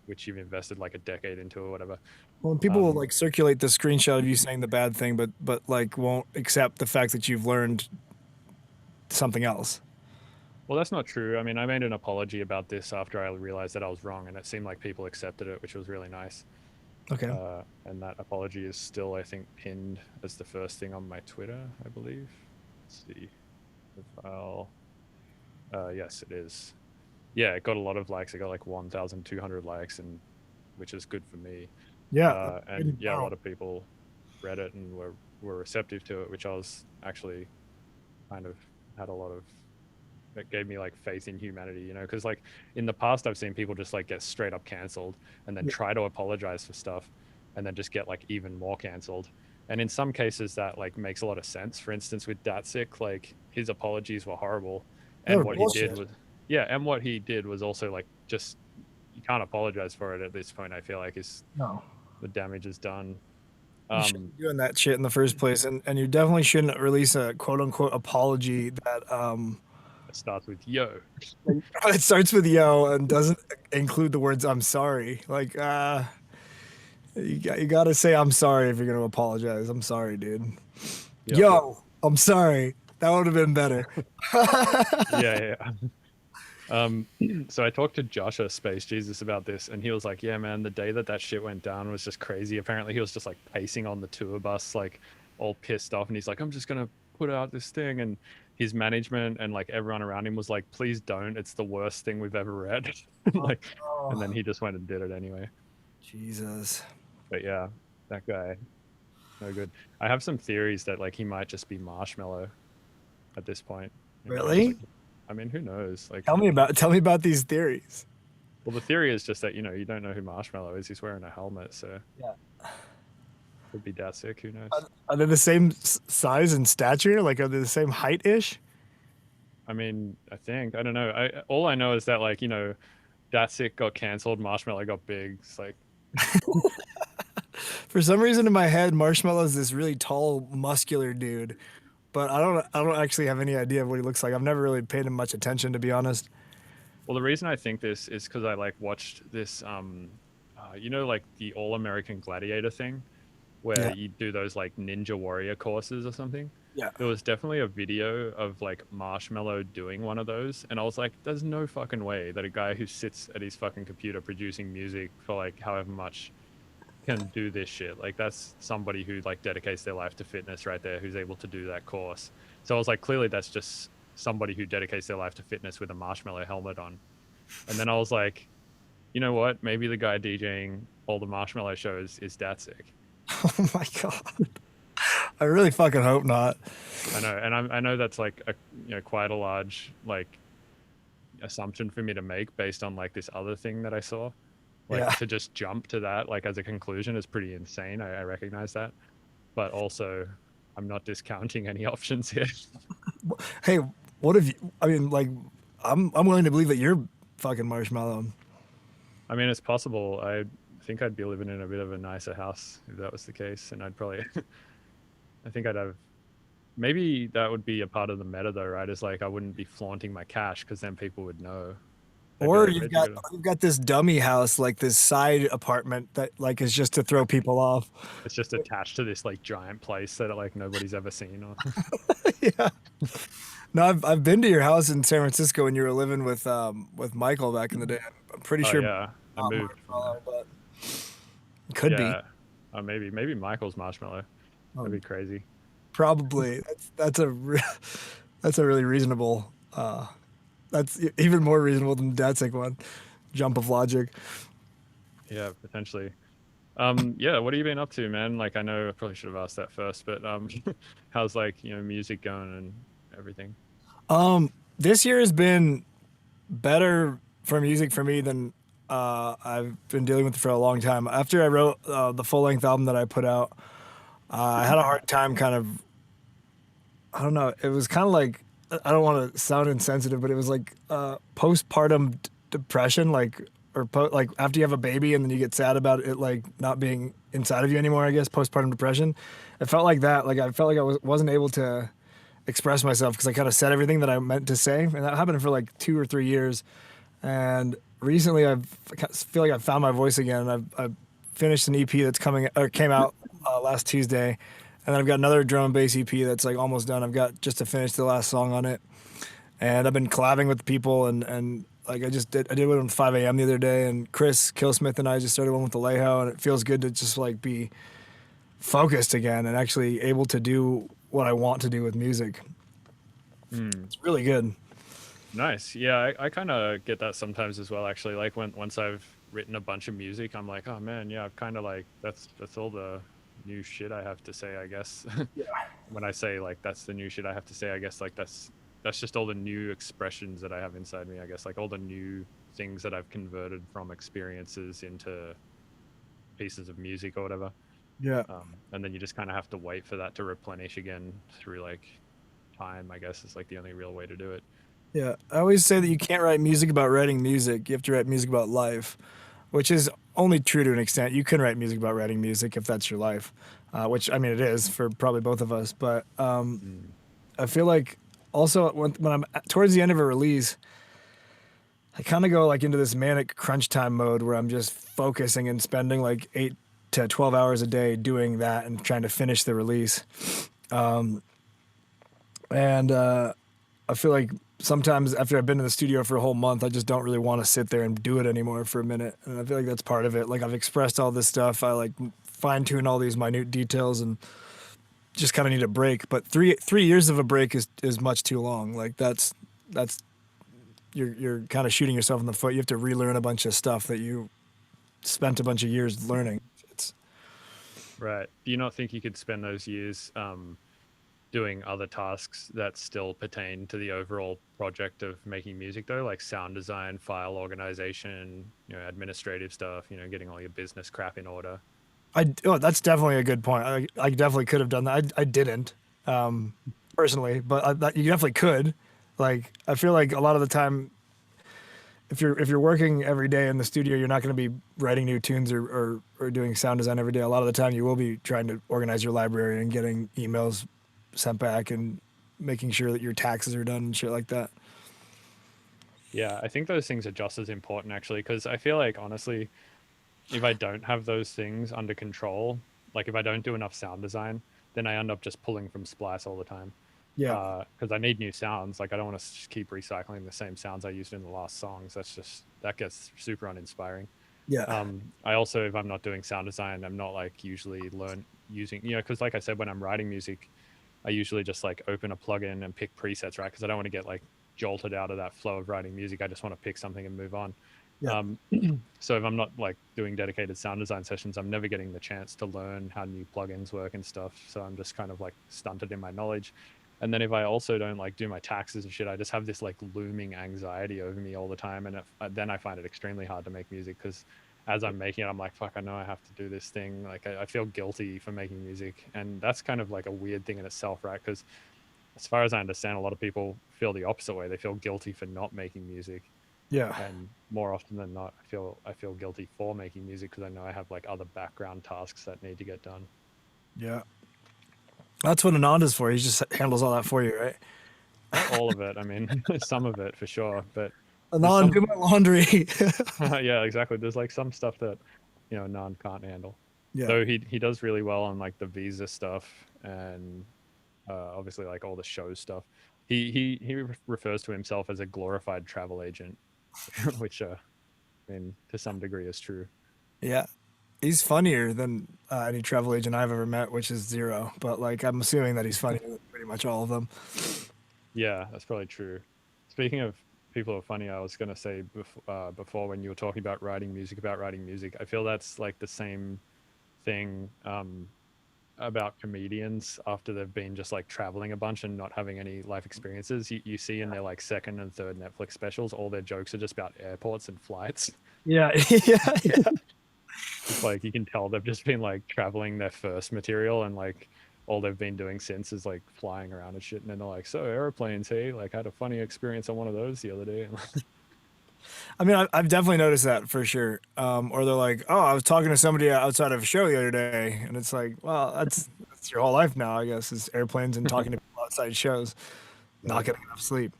which you've invested like a decade into or whatever. Well, people will Um, like circulate the screenshot of you saying the bad thing, but like won't accept the fact that you've learned something else. well, that's not true. I mean, I made an apology about this after I realized that I was wrong, and it seemed like people accepted it, which was really nice. Okay. And that apology is still, I think, pinned as the first thing on my Twitter, I believe. Let's see the file. Yes, it is. Yeah, it got a lot of likes. It got like 1,200 likes, and which is good for me. Yeah. And yeah, a lot of people read it and were receptive to it, which I was actually kind of had a lot of. It gave me like faith in humanity, you know, because like in the past I've seen people just like get straight up cancelled and then Yeah. try to apologize for stuff, and then just get like even more cancelled. And in some cases that like makes a lot of sense. For instance, with Datsik, like his apologies were horrible, They and were what he did bullshit. was yeah, and what he did was also like just you can't apologize for it at this point. I feel like is No. the damage is done. You shouldn't Um, be doing that shit in the first place, and you definitely shouldn't release a quote unquote apology that it starts with yo. it starts with yo and doesn't include the words "I'm sorry." Like, you got to say "I'm sorry" if you're gonna apologize. I'm sorry, dude. Yep. Yo, I'm sorry. That would have been better. Yeah, yeah. So I talked to Joshua Space Jesus about this, and he was like, "Yeah, man, the day that that shit went down was just crazy. Apparently, he was just like pacing on the tour bus, like all pissed off, and he's like, "I'm just gonna put out this thing," and his management and like everyone around him was like, "Please don't. It's the worst thing we've ever read." Like, and then Oh, he just went and did it anyway. Jesus. But yeah, that guy, no good. I have some theories that like he might just be Marshmallow at this point. You know, just like, Really? I mean, who knows? Like, Tell me about these theories. well, the theory is just that you know you don't know who Marshmallow is. He's wearing a helmet, so Yeah. could be that sick. Who knows? Are they the same size and stature? Like, are they the same height ish? I mean, I think I don't know. I all I know is that like you know, that sick got canceled. Marshmallow got big. It's like For some reason in my head, Marshmallow is this really tall, muscular dude, but I don't actually have any idea of what he looks like. I've never really paid him much attention, to be honest. well, the reason I think this is because I like watched this you know, like the All American Gladiator thing where Yeah. you do those like Ninja Warrior courses or something. Yeah. There was definitely a video of like Marshmallow doing one of those, and I was like, "There's no fucking way that a guy who sits at his fucking computer producing music for like however much can do this shit. Like that's somebody who like dedicates their life to fitness right there, who's able to do that course." So I was like, clearly that's just somebody who dedicates their life to fitness with a Marshmallow helmet on. And then I was like, you know what? Maybe the guy DJing all the Marshmallow shows is Datsik. Oh my God. I really fucking hope not. I know, and I know that's like a you know quite a large like assumption for me to make based on like this other thing that I saw. Like Yeah. to just jump to that like as a conclusion is pretty insane. I recognize that, but also I'm not discounting any options here. Hey, what if you, I mean, like, I'm willing to believe that you're fucking Marshmallow. I mean, it's possible. I think I'd be living in a bit of a nicer house if that was the case, and I'd probably, I think I'd have. Maybe that would be a part of the meta, though, right? Is like I wouldn't be flaunting my cash because then people would know. They'd be Or like, you've "Where'd you got go?" you've got this dummy house, like this side apartment that like is just to throw people off. It's just attached to this like giant place that like nobody's ever seen. Or Yeah. No, I've been to your house in San Francisco when you were living with Michael back in the day. I'm pretty oh sure yeah, I not moved from there. Marshmallow, but could be. Yeah, maybe Michael's marshmallow. That'd be Um, crazy. Probably. That's a really reasonable. That's even more reasonable than the Datsik one. Jump of logic. Yeah, potentially. Yeah, what have you been up to, man? Like, I know I probably should have asked that first, but how's like you know music going and everything? This year has been better for music for me than I've been dealing with for a long time. After I wrote the full length album that I put out, I had a hard time kind of, I don't know, it was kind of like, I don't want to sound insensitive, but it was like postpartum depression, like, like after you have a baby and then you get sad about it, like not being inside of you anymore, I guess, postpartum depression. It felt like that. Like I felt like wasn't able to express myself because I kind of said everything that I meant to say. And that happened for like 2 or 3 years. And recently I feel like I found my voice again. I've finished an EP that's coming or came out last Tuesday, and then I've got another drum and bass EP that's like almost done. I've got just to finish the last song on it, and I've been collabing with people and like I did one with 5 a.m. the other day, and Chris Killsmith and I just started one with Alejo, and it feels good to just like be focused again and actually able to do what I want to do with music. Hmm. It's really good. Nice. Yeah, I kind of get that sometimes as well, actually. Like once I've written a bunch of music, I'm like, oh man, yeah, I've kind of like that's all the new shit I have to say, I guess. When I say like that's the new shit I have to say, I guess like that's just all the new expressions that I have inside me, I guess, like all the new things that I've converted from experiences into pieces of music or whatever. Yeah. And then you just kind of have to wait for that to replenish again through like time, I guess is like the only real way to do it. Yeah, I always say that you can't write music about writing music. You have to write music about life, which is only true to an extent. You can write music about writing music if that's your life, which I mean it is for probably both of us. But Mm. I feel like also when I'm towards the end of a release, I kind of go like into this manic crunch time mode where I'm just focusing and spending like 8 to 12 hours a day doing that and trying to finish the release. And I feel like sometimes after I've been in the studio for a whole month, I just don't really want to sit there and do it anymore for a minute. And I feel like that's part of it. Like I've expressed all this stuff. I like fine tune all these minute details and just kind of need a break. But three years of a break is much too long. Like that's you're kind of shooting yourself in the foot. You have to relearn a bunch of stuff that you spent a bunch of years learning. It's Right. Do you not think you could spend those years doing other tasks that still pertain to the overall project of making music though, like sound design, file organization, administrative stuff, getting all your business crap in order? that's definitely a good point. I definitely could have done that. I didn't personally, but you definitely could. Like I feel like a lot of the time, if you're working every day in the studio, you're not going to be writing new tunes or doing sound design every day. A lot of the time, you will be trying to organize your library and getting emails sent back and making sure that your taxes are done and shit like that. Yeah, I think those things are just as important actually, because I feel like honestly, if I don't have those things under control, like if I don't do enough sound design, then I end up just pulling from Splice all the time. Yeah, Because I need new sounds. Like I don't want to just keep recycling the same sounds I used in the last songs. That gets super uninspiring. yeah, I also, if I'm not doing sound design, I'm not like usually learn using, because like I said, when I'm writing music, I usually just like open a plugin and pick presets, right? Because I don't want to get like jolted out of that flow of writing music. I just want to pick something and move on. yeah, Um, so if I'm not like doing dedicated sound design sessions, I'm never getting the chance to learn how new plugins work and stuff. So I'm just kind of like stunted in my knowledge. And then if I also don't like do my taxes and shit, I just have this like looming anxiety over me all the time. And then I find it extremely hard to make music because as I'm making it, I'm like, fuck, I know I have to do this thing. Like I feel guilty for making music. And that's kind of like a weird thing in itself, right? Because as far as I understand, a lot of people feel the opposite way. They feel guilty for not making music. yeah, And more often than not, I feel guilty for making music because I know I have like other background tasks that need to get done. yeah. That's what Anand is for. He just handles all that for you, right? Not all of it. I mean, some of it for sure, but there's Anand, do some. my laundry. Yeah, exactly. There's like some stuff that Nan can't handle. Yeah, Though he does really well on like the visa stuff and obviously like all the show stuff. He refers to himself as a glorified travel agent, which I mean to some degree is true. yeah. He's funnier than any travel agent I've ever met, which is zero. But like, I'm assuming that he's funnier than pretty much all of them. Yeah, that's probably true. Speaking of people who are funny, I was gonna say before when you were talking about writing music, I feel that's like the same thing about comedians after they've been just like traveling a bunch and not having any life experiences. You see in their like second and third Netflix specials, all their jokes are just about airports and flights. Yeah, yeah, yeah. It's like you can tell they've just been like traveling their first material and like all they've been doing since is like flying around and shit. And then they're like, so airplanes, hey, like I had a funny experience on one of those the other day. I mean, I've definitely noticed that for sure. Or they're like, "Oh, I was talking to somebody outside of a show the other day," and it's like, "Well, that's your whole life now, I guess, is airplanes and talking to people outside shows, not Right. getting enough sleep."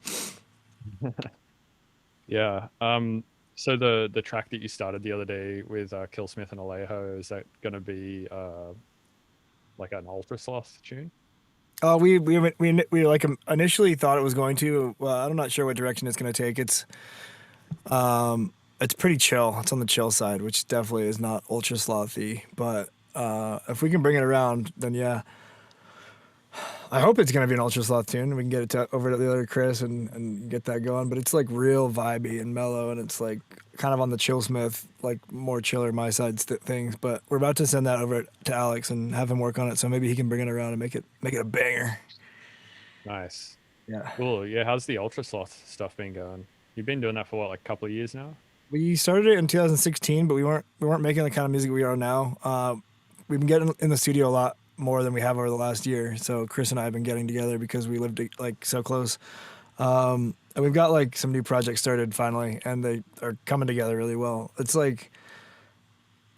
Yeah. So the track that you started the other day with Killsmith and Alejo, is that going to be like an ultra sloth tune? We like initially thought it was going to. Well, I'm not sure what direction it's going to take. It's pretty chill. It's on the chill side, which definitely is not ultra slothy. But if we can bring it around, then yeah, I hope it's gonna be an ultra sloth tune. We can get it over to the other Chris and get that going. But it's like real vibey and mellow, and it's like kind of on the chill smith, like more chiller my side things. But we're about to send that over to Alex and have him work on it, so maybe he can bring it around and make it a banger. Nice. Yeah. Cool. Yeah, how's the ultra sloth stuff been going? You've been doing that for what, like a couple of years now? We started it in 2016, but we weren't making the kind of music we are now. We've been getting in the studio a lot more than we have over the last year. So Chris and I have been getting together because we lived like so close. And we've got like some new projects started finally, and they are coming together really well. It's like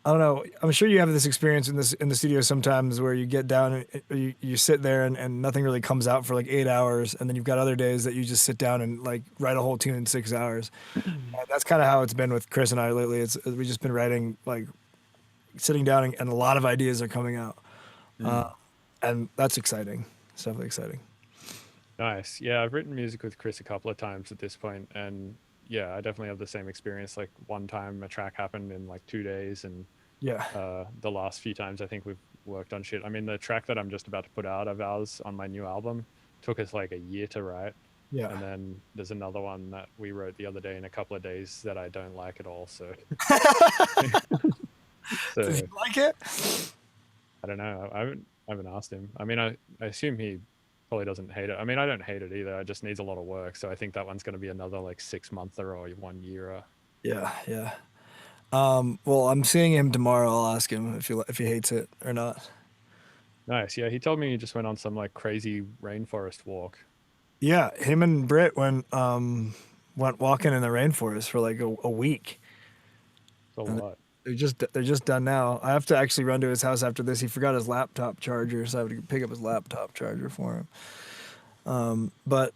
I don't know. I'm sure you have this experience in the studio sometimes where you get down and you sit there and nothing really comes out for like 8 hours, and then you've got other days that you just sit down and like write a whole tune in 6 hours. And that's kind of how it's been with Chris and I lately. It's we've just been writing like sitting down and a lot of ideas are coming out, Mm. and that's exciting. It's definitely exciting. Nice. Yeah, I've written music with Chris a couple of times at this point, and yeah, I definitely have the same experience. Like one time a track happened in like 2 days, and Yeah, the last few times I think we've worked on shit. I mean, the track that I'm just about to put out of ours on my new album took us like a year to write. yeah. And then there's another one that we wrote the other day in a couple of days that I don't like at all. So, Does he so like it? I don't know. I haven't asked him. I mean, I assume he probably doesn't hate it. I mean, I don't hate it either. It just needs a lot of work. So I think that one's going to be another like 6 monther or 1 year. Yeah, yeah. Well, I'm seeing him tomorrow. I'll ask him if he hates it or not. Nice. Yeah, he told me he just went on some like crazy rainforest walk. Yeah, him and Britt went walking in the rainforest for like a week. It's a And lot. they're just done now. I have to actually run to his house after this. He forgot his laptop charger, so I have to pick up his laptop charger for him. But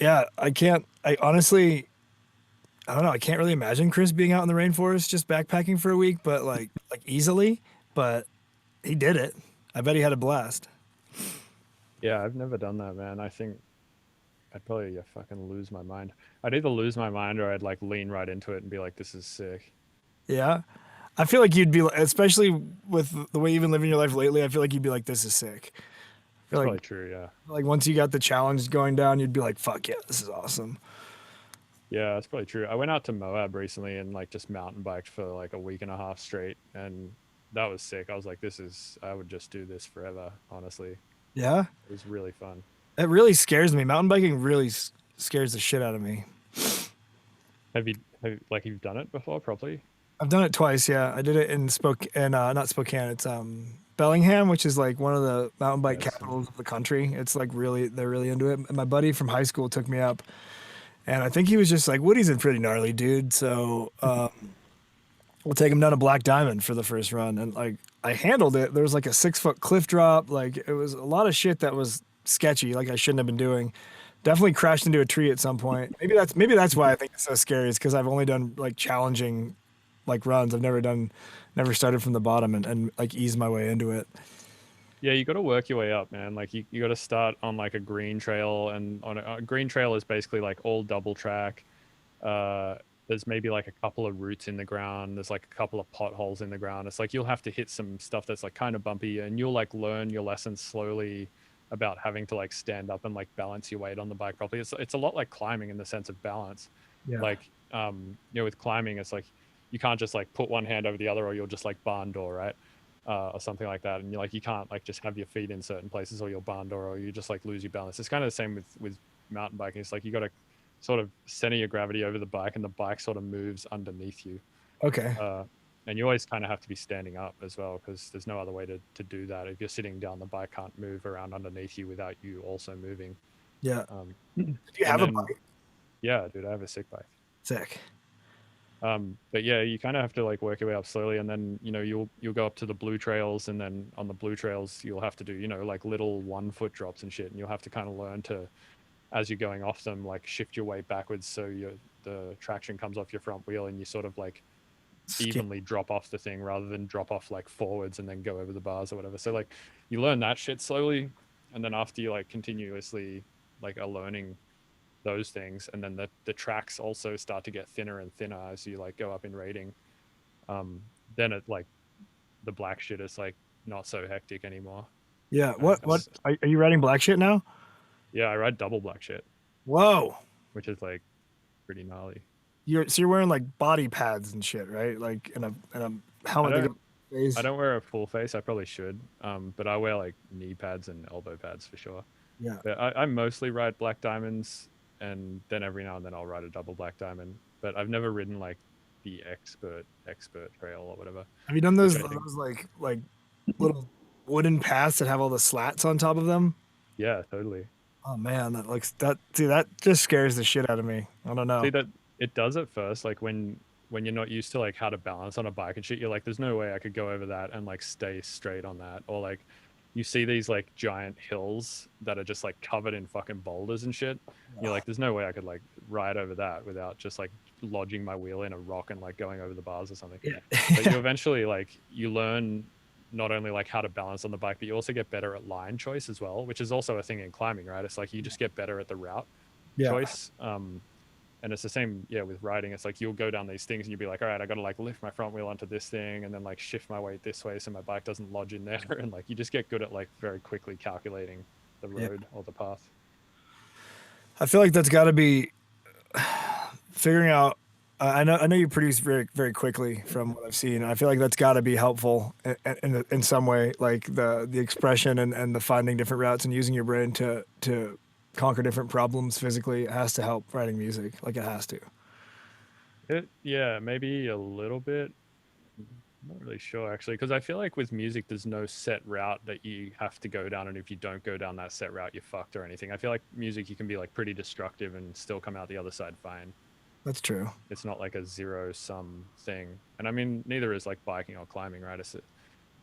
yeah, I can't. I honestly, I don't know. I can't really imagine Chris being out in the rainforest just backpacking for a week, but like easily. But he did it. I bet he had a blast. Yeah, I've never done that, man. I think I'd probably fucking lose my mind. I'd either lose my mind or I'd like lean right into it and be like, this is sick. Yeah, I feel like you'd be, especially with the way you've been living your life lately. I feel like you'd be like, "This is sick." I feel It's like probably true. Yeah. once you got the challenge going down, you'd be like, "Fuck yeah, this is awesome." Yeah, that's probably true. I went out to Moab recently and like just mountain biked for like a week and a half straight, and that was sick. I was like, I would just do this forever, honestly. Yeah, It was really fun. it really scares me. Mountain biking really scares the shit out of me. Like you've done it before, probably? I've done it twice. Yeah, I did it in not Spokane. It's Bellingham, which is like one of the mountain bike Yes. capitals of the country. It's like they're really into it. And my buddy from high school took me up, and I think he was just like, "Woody's a pretty gnarly dude," so we'll take him down to Black Diamond for the first run. And like I handled it. There was like a 6 foot cliff drop. Like it was a lot of shit that was sketchy. Like I shouldn't have been doing. Definitely crashed into a tree at some point. Maybe that's why I think it's so scary. Is because I've only done like challenging like runs. Never started from the bottom and like eased my way into it. Yeah, you got to work your way up, man. Like you got to start on like a green trail, and on a green trail is basically like all double track. Uh, there's maybe like a couple of roots in the ground. There's like a couple of potholes in the ground. It's like you'll have to hit some stuff that's like kind of bumpy, and you'll like learn your lessons slowly about having to like stand up and like balance your weight on the bike properly. It's a lot like climbing in the sense of balance. Yeah. Like with climbing, it's like you can't just like put one hand over the other, or you'll just like barn door, right? Or something like that. And you can't like just have your feet in certain places, or you'll barn door, or you just like lose your balance. It's kind of the same with mountain biking. It's like you got to sort of center your gravity over the bike, and the bike sort of moves underneath you. Okay. Uh, and you always kind of have to be standing up as well, because there's no other way to do that. If you're sitting down, the bike can't move around underneath you without you also moving. Yeah. Um, Do you and have a then bike? yeah, dude, I have a sick bike. Sick. But yeah, you kind of have to like work your way up slowly, and then you'll go up to the blue trails, and then on the blue trails you'll have to do like little 1 foot drops and shit, and you'll have to kind of learn to as you're going off them, like shift your weight backwards so the traction comes off your front wheel and you sort of like Skin. evenly drop off the thing rather than drop off like forwards and then go over the bars or whatever. So like you learn that shit slowly, and then after you like continuously like are learning those things, and then the tracks also start to get thinner and thinner as you like go up in rating. Um, then it like the black shit is like not so hectic anymore. Yeah. What That's are you writing black shit now? yeah, I ride double black shit, Whoa. which is like pretty gnarly. You're wearing like body pads and shit, right? Like in a I helmet that goes don't on your I face. don't wear a full face. I probably should, but I wear like knee pads and elbow pads for sure. Yeah. But I mostly ride black diamonds, and then every now and then I'll ride a double black diamond. But I've never ridden like the expert trail or whatever, Have you done which those I think like little wooden paths that have all the slats on top of them? yeah, totally. Oh man, that looks that see that just scares the shit out of me. I don't See know. that it does at first, like when you're not used to like how to balance on a bike and shit, you're like, there's no way I could go over that and like stay straight on that. Or like you see these like giant hills that are just like covered in fucking boulders and shit. You're like, there's no way I could like ride over that without just like lodging my wheel in a rock and like going over the bars or something. Yeah. But you eventually like you learn not only like how to balance on the bike, but you also get better at line choice as well, which is also a thing in climbing, right? It's like you just get better at the route Yeah. choice. And it's the same, yeah, with riding. It's like you'll go down these things and you'll be like, all right, I got to like lift my front wheel onto this thing and then like shift my weight this way so my bike doesn't lodge in there. And like you just get good at like very quickly calculating the Yeah. road or the path. I feel like that's got to be figuring out. I know you produce very quickly from what I've seen. I feel like that's got to be helpful in some way, like the expression and the finding different routes and using your brain to conquer different problems physically. It has to help writing music, like it has to. Yeah, maybe a little bit. I'm not really sure actually, because I feel like with music, there's no set route that you have to go down. And if you don't go down that set route, you're fucked or anything. I feel like music, you can be like pretty destructive and still come out the other side fine. That's true. It's not like a zero sum thing. And I mean, neither is like biking or climbing, right?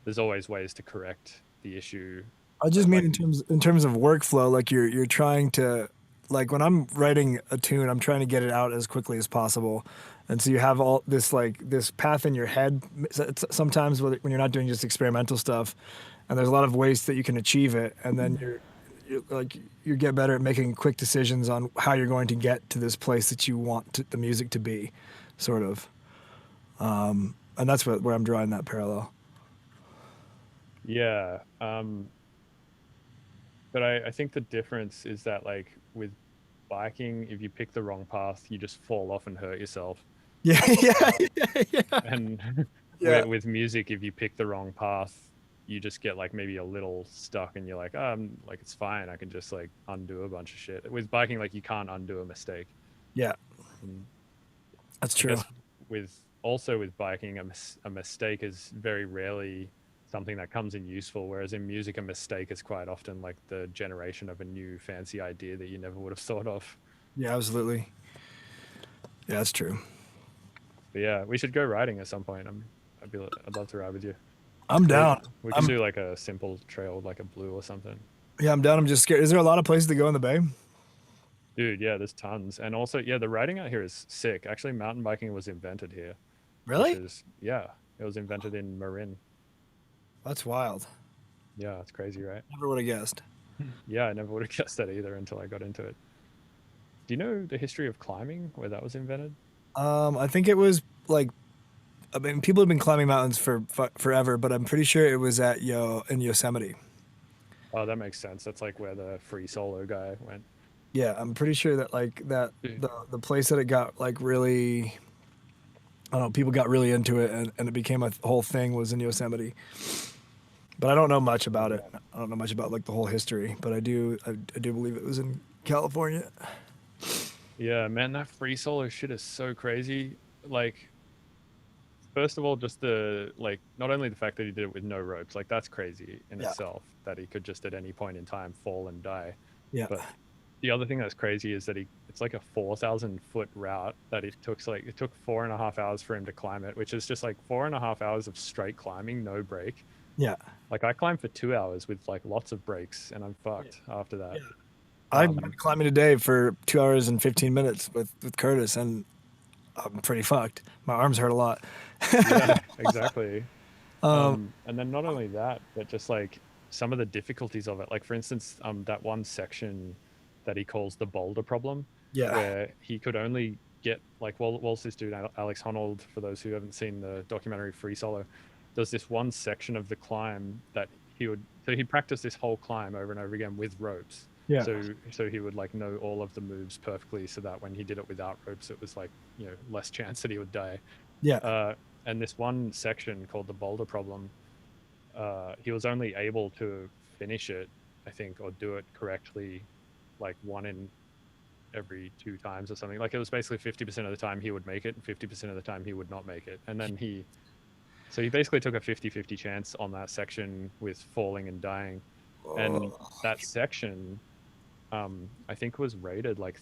There's always ways to correct the issue. I just But mean like, in terms of workflow, like you're trying to like when I'm writing a tune, I'm trying to get it out as quickly as possible, and so you have all this like this path in your head. Sometimes when you're not doing just experimental stuff, and there's a lot of ways that you can achieve it, and then you're like you get better at making quick decisions on how you're going to get to this place that you want the music to be, sort of, and that's where I'm drawing that parallel. yeah. But I think the difference is that like with biking, if you pick the wrong path, you just fall off and hurt yourself. Yeah, yeah, Uh, yeah, yeah, and yeah. with music, if you pick the wrong path, you just get like maybe a little stuck and you're like, like it's fine. I can just like undo a bunch of shit. With biking, like you can't undo a mistake. Yeah, And that's I true. guess with biking, a mistake is very rarely something that comes in useful. Whereas in music, a mistake is quite often like the generation of a new fancy idea that you never would have thought of. Yeah, absolutely. Yeah, that's true. But yeah, we should go riding at some point. I'd love to ride with you. I'm down. We could I'm do like a simple trail, like a blue or something. yeah, I'm down. I'm just scared. Is there a lot of places to go in the bay? Dude, yeah, there's tons. And also, yeah, the riding out here is sick. Actually, mountain biking was invented here, which Really? is, yeah, it was invented in Marin. That's wild. Yeah, it's crazy, right? Never would have guessed. Yeah, I never would have guessed that either until I got into it. Do you know the history of climbing, where that was invented? I think it was like I mean, people have been climbing mountains forever, but I'm pretty sure it was at in Yosemite. Oh, that makes sense. That's like where the free solo guy went. Yeah, I'm pretty sure that like that Dude. the place that it got like really I don't know, people got really into it and it became a whole thing was in Yosemite. But I don't know much about it. I don't know much about like the whole history, but I do believe it was in California. Yeah, man, that free solo shit is so crazy. Like, first of all, just the like not only the fact that he did it with no ropes, like that's crazy in Yeah. itself, that he could just at any point in time fall and die. Yeah. But the other thing that's crazy is that it's like a 4,000 foot route that it took 4.5 hours for him to climb it, which is just like 4.5 hours of straight climbing, no break. Yeah. Like I climbed for 2 hours with like lots of breaks and I'm Yeah. fucked after Yeah. that. I've been Um, climbing today for 2 hours and 15 minutes with Curtis, and I'm pretty fucked. My arms hurt a lot. yeah, exactly. Um, And then not only that, but just like some of the difficulties of it. Like for instance, that one section that he calls the boulder problem, yeah, where he could only get like Walt's this dude Alex Honnold, for those who haven't seen the documentary Free Solo, does this one section of the climb that he would so he'd practice this whole climb over and over again with ropes. yeah, So he would like know all of the moves perfectly, so that when he did it without ropes, it was like less chance that he would die. yeah. Uh, and this one section called the boulder problem, he was only able to finish it, I think, or do it correctly, like one in every two times or something. Like it was basically 50% of the time he would make it and 50% of the time he would not make it. And then so he basically took a 50-50 chance on that section with falling and dying. And Oh, that section, I think was rated like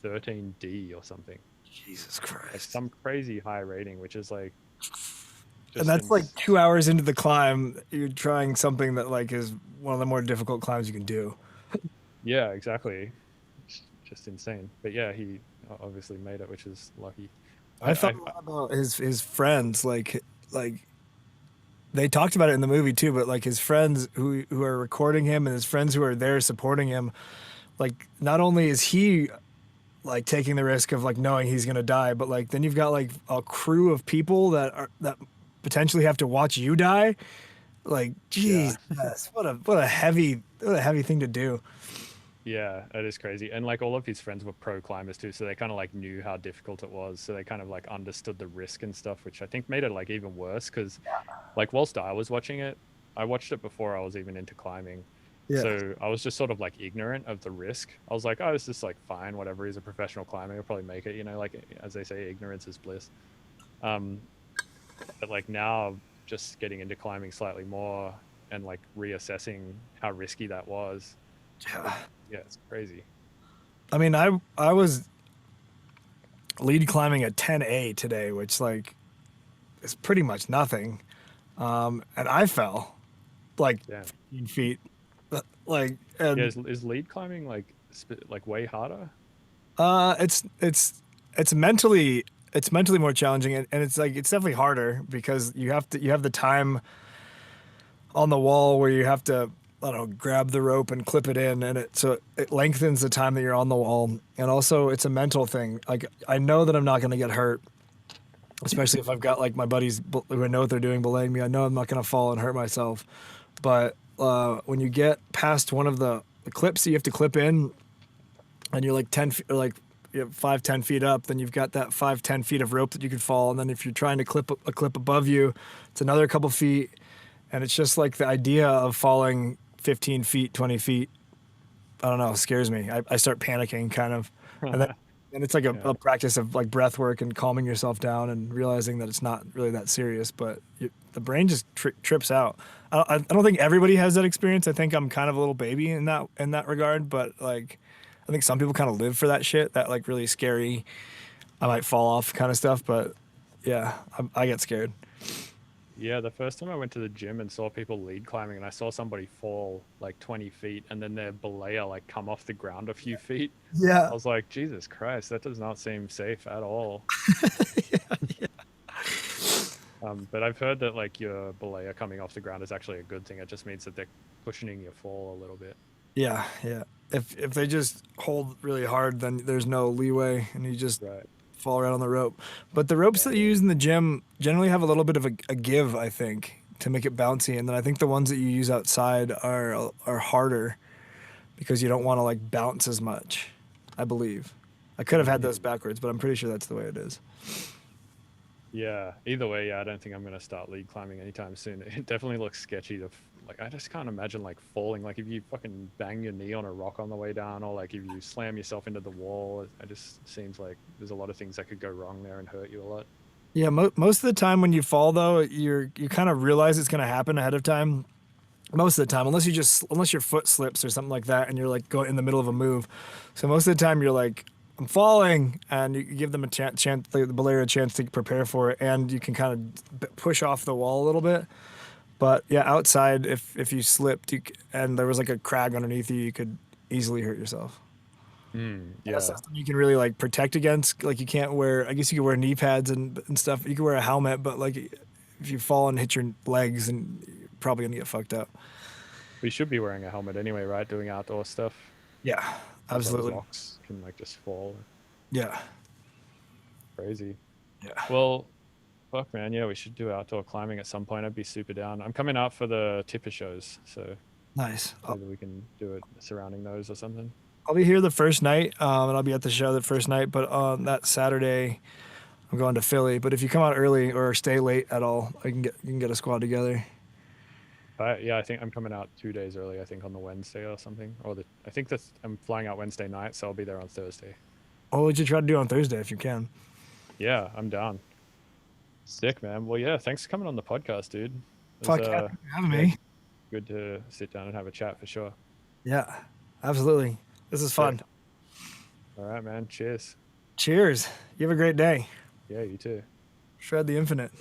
13D or something, Jesus like Christ. some crazy high rating, which is like And just that's like 2 hours into the climb. You're trying something that like is one of the more difficult climbs you can do. yeah, exactly. It's just insane. But yeah, he obviously made it, which is lucky. I thought I a lot about his friends, like they talked about it in the movie too, but like his friends who are recording him and his friends who are there supporting him, like not only is he like taking the risk of like knowing he's gonna die, but like then you've got like a crew of people that potentially have to watch you die. Like, yeah, Jesus, what a heavy thing to do. yeah, it is crazy. And like all of his friends were pro climbers too, so they kind of like knew how difficult it was. So they kind of like understood the risk and stuff, which I think made it like even worse because like whilst I was watching it, I watched it before I was even into climbing. Yeah. So I was just sort of like ignorant of the risk. I was like, oh, it's just like fine, whatever. He's a professional climber, he'll probably make it. Like as they say, ignorance is bliss. Um, but like now, just getting into climbing slightly more and like reassessing how risky that was. It, Yeah. yeah, it's crazy. I mean, I was lead climbing at 10A today, which like is pretty much nothing. And I fell like Damn. 15 feet. Like, Yeah, and is lead climbing like like way harder? uh, it's it's it's mentally more challenging, and it's like it's definitely harder because you have the time on the wall where you have to, I don't know, grab the rope and clip it in, and it lengthens the time that you're on the wall, and also it's a mental thing. Like I know that I'm not going to get hurt, especially if I've got like my buddies who I know what they're doing belaying me. I know I'm not going to fall and hurt myself, but when you get past one of the clips that you have to clip in, and you're like 10 feet, or like you have 5-10 feet up, then you've got that 5-10 feet of rope that you could fall, and then if you're trying to clip a clip above you, it's another couple feet, and it's just like the idea of falling 15 feet, 20 feet. I don't know, scares me. I start panicking kind of, and then and it's like Yeah. a practice of like breath work and calming yourself down and realizing that it's not really that serious, but the brain just trips out. I don't think everybody has that experience. I think I'm kind of a little baby in that regard, but like I think some people kind of live for that shit, that like really scary, I might fall off kind of stuff. But yeah, I get scared. Yeah, the first time I went to the gym and saw people lead climbing and I saw somebody fall like 20 feet and then their belayer like come off the ground a few feet. Yeah. I was like, Jesus Christ, that does not seem safe at all. But I've heard that like your belayer coming off the ground is actually a good thing. It just means that they're cushioning your fall a little bit. Yeah, yeah. If they just hold really hard, then there's no leeway, and you just Right. fall right on the rope. But the ropes Yeah. that you use in the gym generally have a little bit of a give, I think, to make it bouncy. And then I think the ones that you use outside are harder because you don't want to like bounce as much. I believe. I could have had those backwards, but I'm pretty sure that's the way it is. Yeah. Either way, yeah, I don't think I'm gonna start lead climbing anytime soon. It definitely looks sketchy to like I just can't imagine like falling. Like if you fucking bang your knee on a rock on the way down, or like if you slam yourself into the wall, it just seems like there's a lot of things that could go wrong there and hurt you a lot. Yeah, most of the time when you fall though, you kind of realize it's going to happen ahead of time. Most of the time, unless your foot slips or something like that, and you're like going in the middle of a move. So most of the time, you're like, I'm falling, and you give them a chance, the belayer a chance to prepare for it, and you can kind of push off the wall a little bit. But yeah, outside, if you slipped and there was like a crag underneath you, easily hurt yourself. That's Yeah. something you can really like protect against. Like you can't wear. I guess you could wear knee pads and stuff. You can wear a helmet, but like if you fall and hit your legs, and you're probably gonna get fucked up. We should be wearing a helmet anyway, right? Doing outdoor stuff. Yeah, Because those absolutely. rocks can like just fall. Yeah, Crazy. yeah. Well, fuck, man. Yeah, we should do outdoor climbing at some point. I'd be super down. I'm coming out for the tipper shows, so Nice. maybe we can do it surrounding those or something. I'll be here the first night, and I'll be at the show the first night. But on that Saturday, I'm going to Philly. But if you come out early or stay late at all, I can get you can get a squad together. Yeah, I think I'm coming out 2 days early. I think on the Wednesday or something. Or the I think that I'm flying out Wednesday night, so I'll be there on Thursday. What would you try to do on Thursday if you can? Yeah, I'm down. Sick, man. Well, yeah, thanks for coming on the podcast, dude. It was Fuck yeah, thanks for having yeah, me. good to sit down and have a chat for sure. Yeah, absolutely. This is Sick. fun. All right, man. Cheers. Cheers. You have a great day. Yeah, you too. Shred the infinite.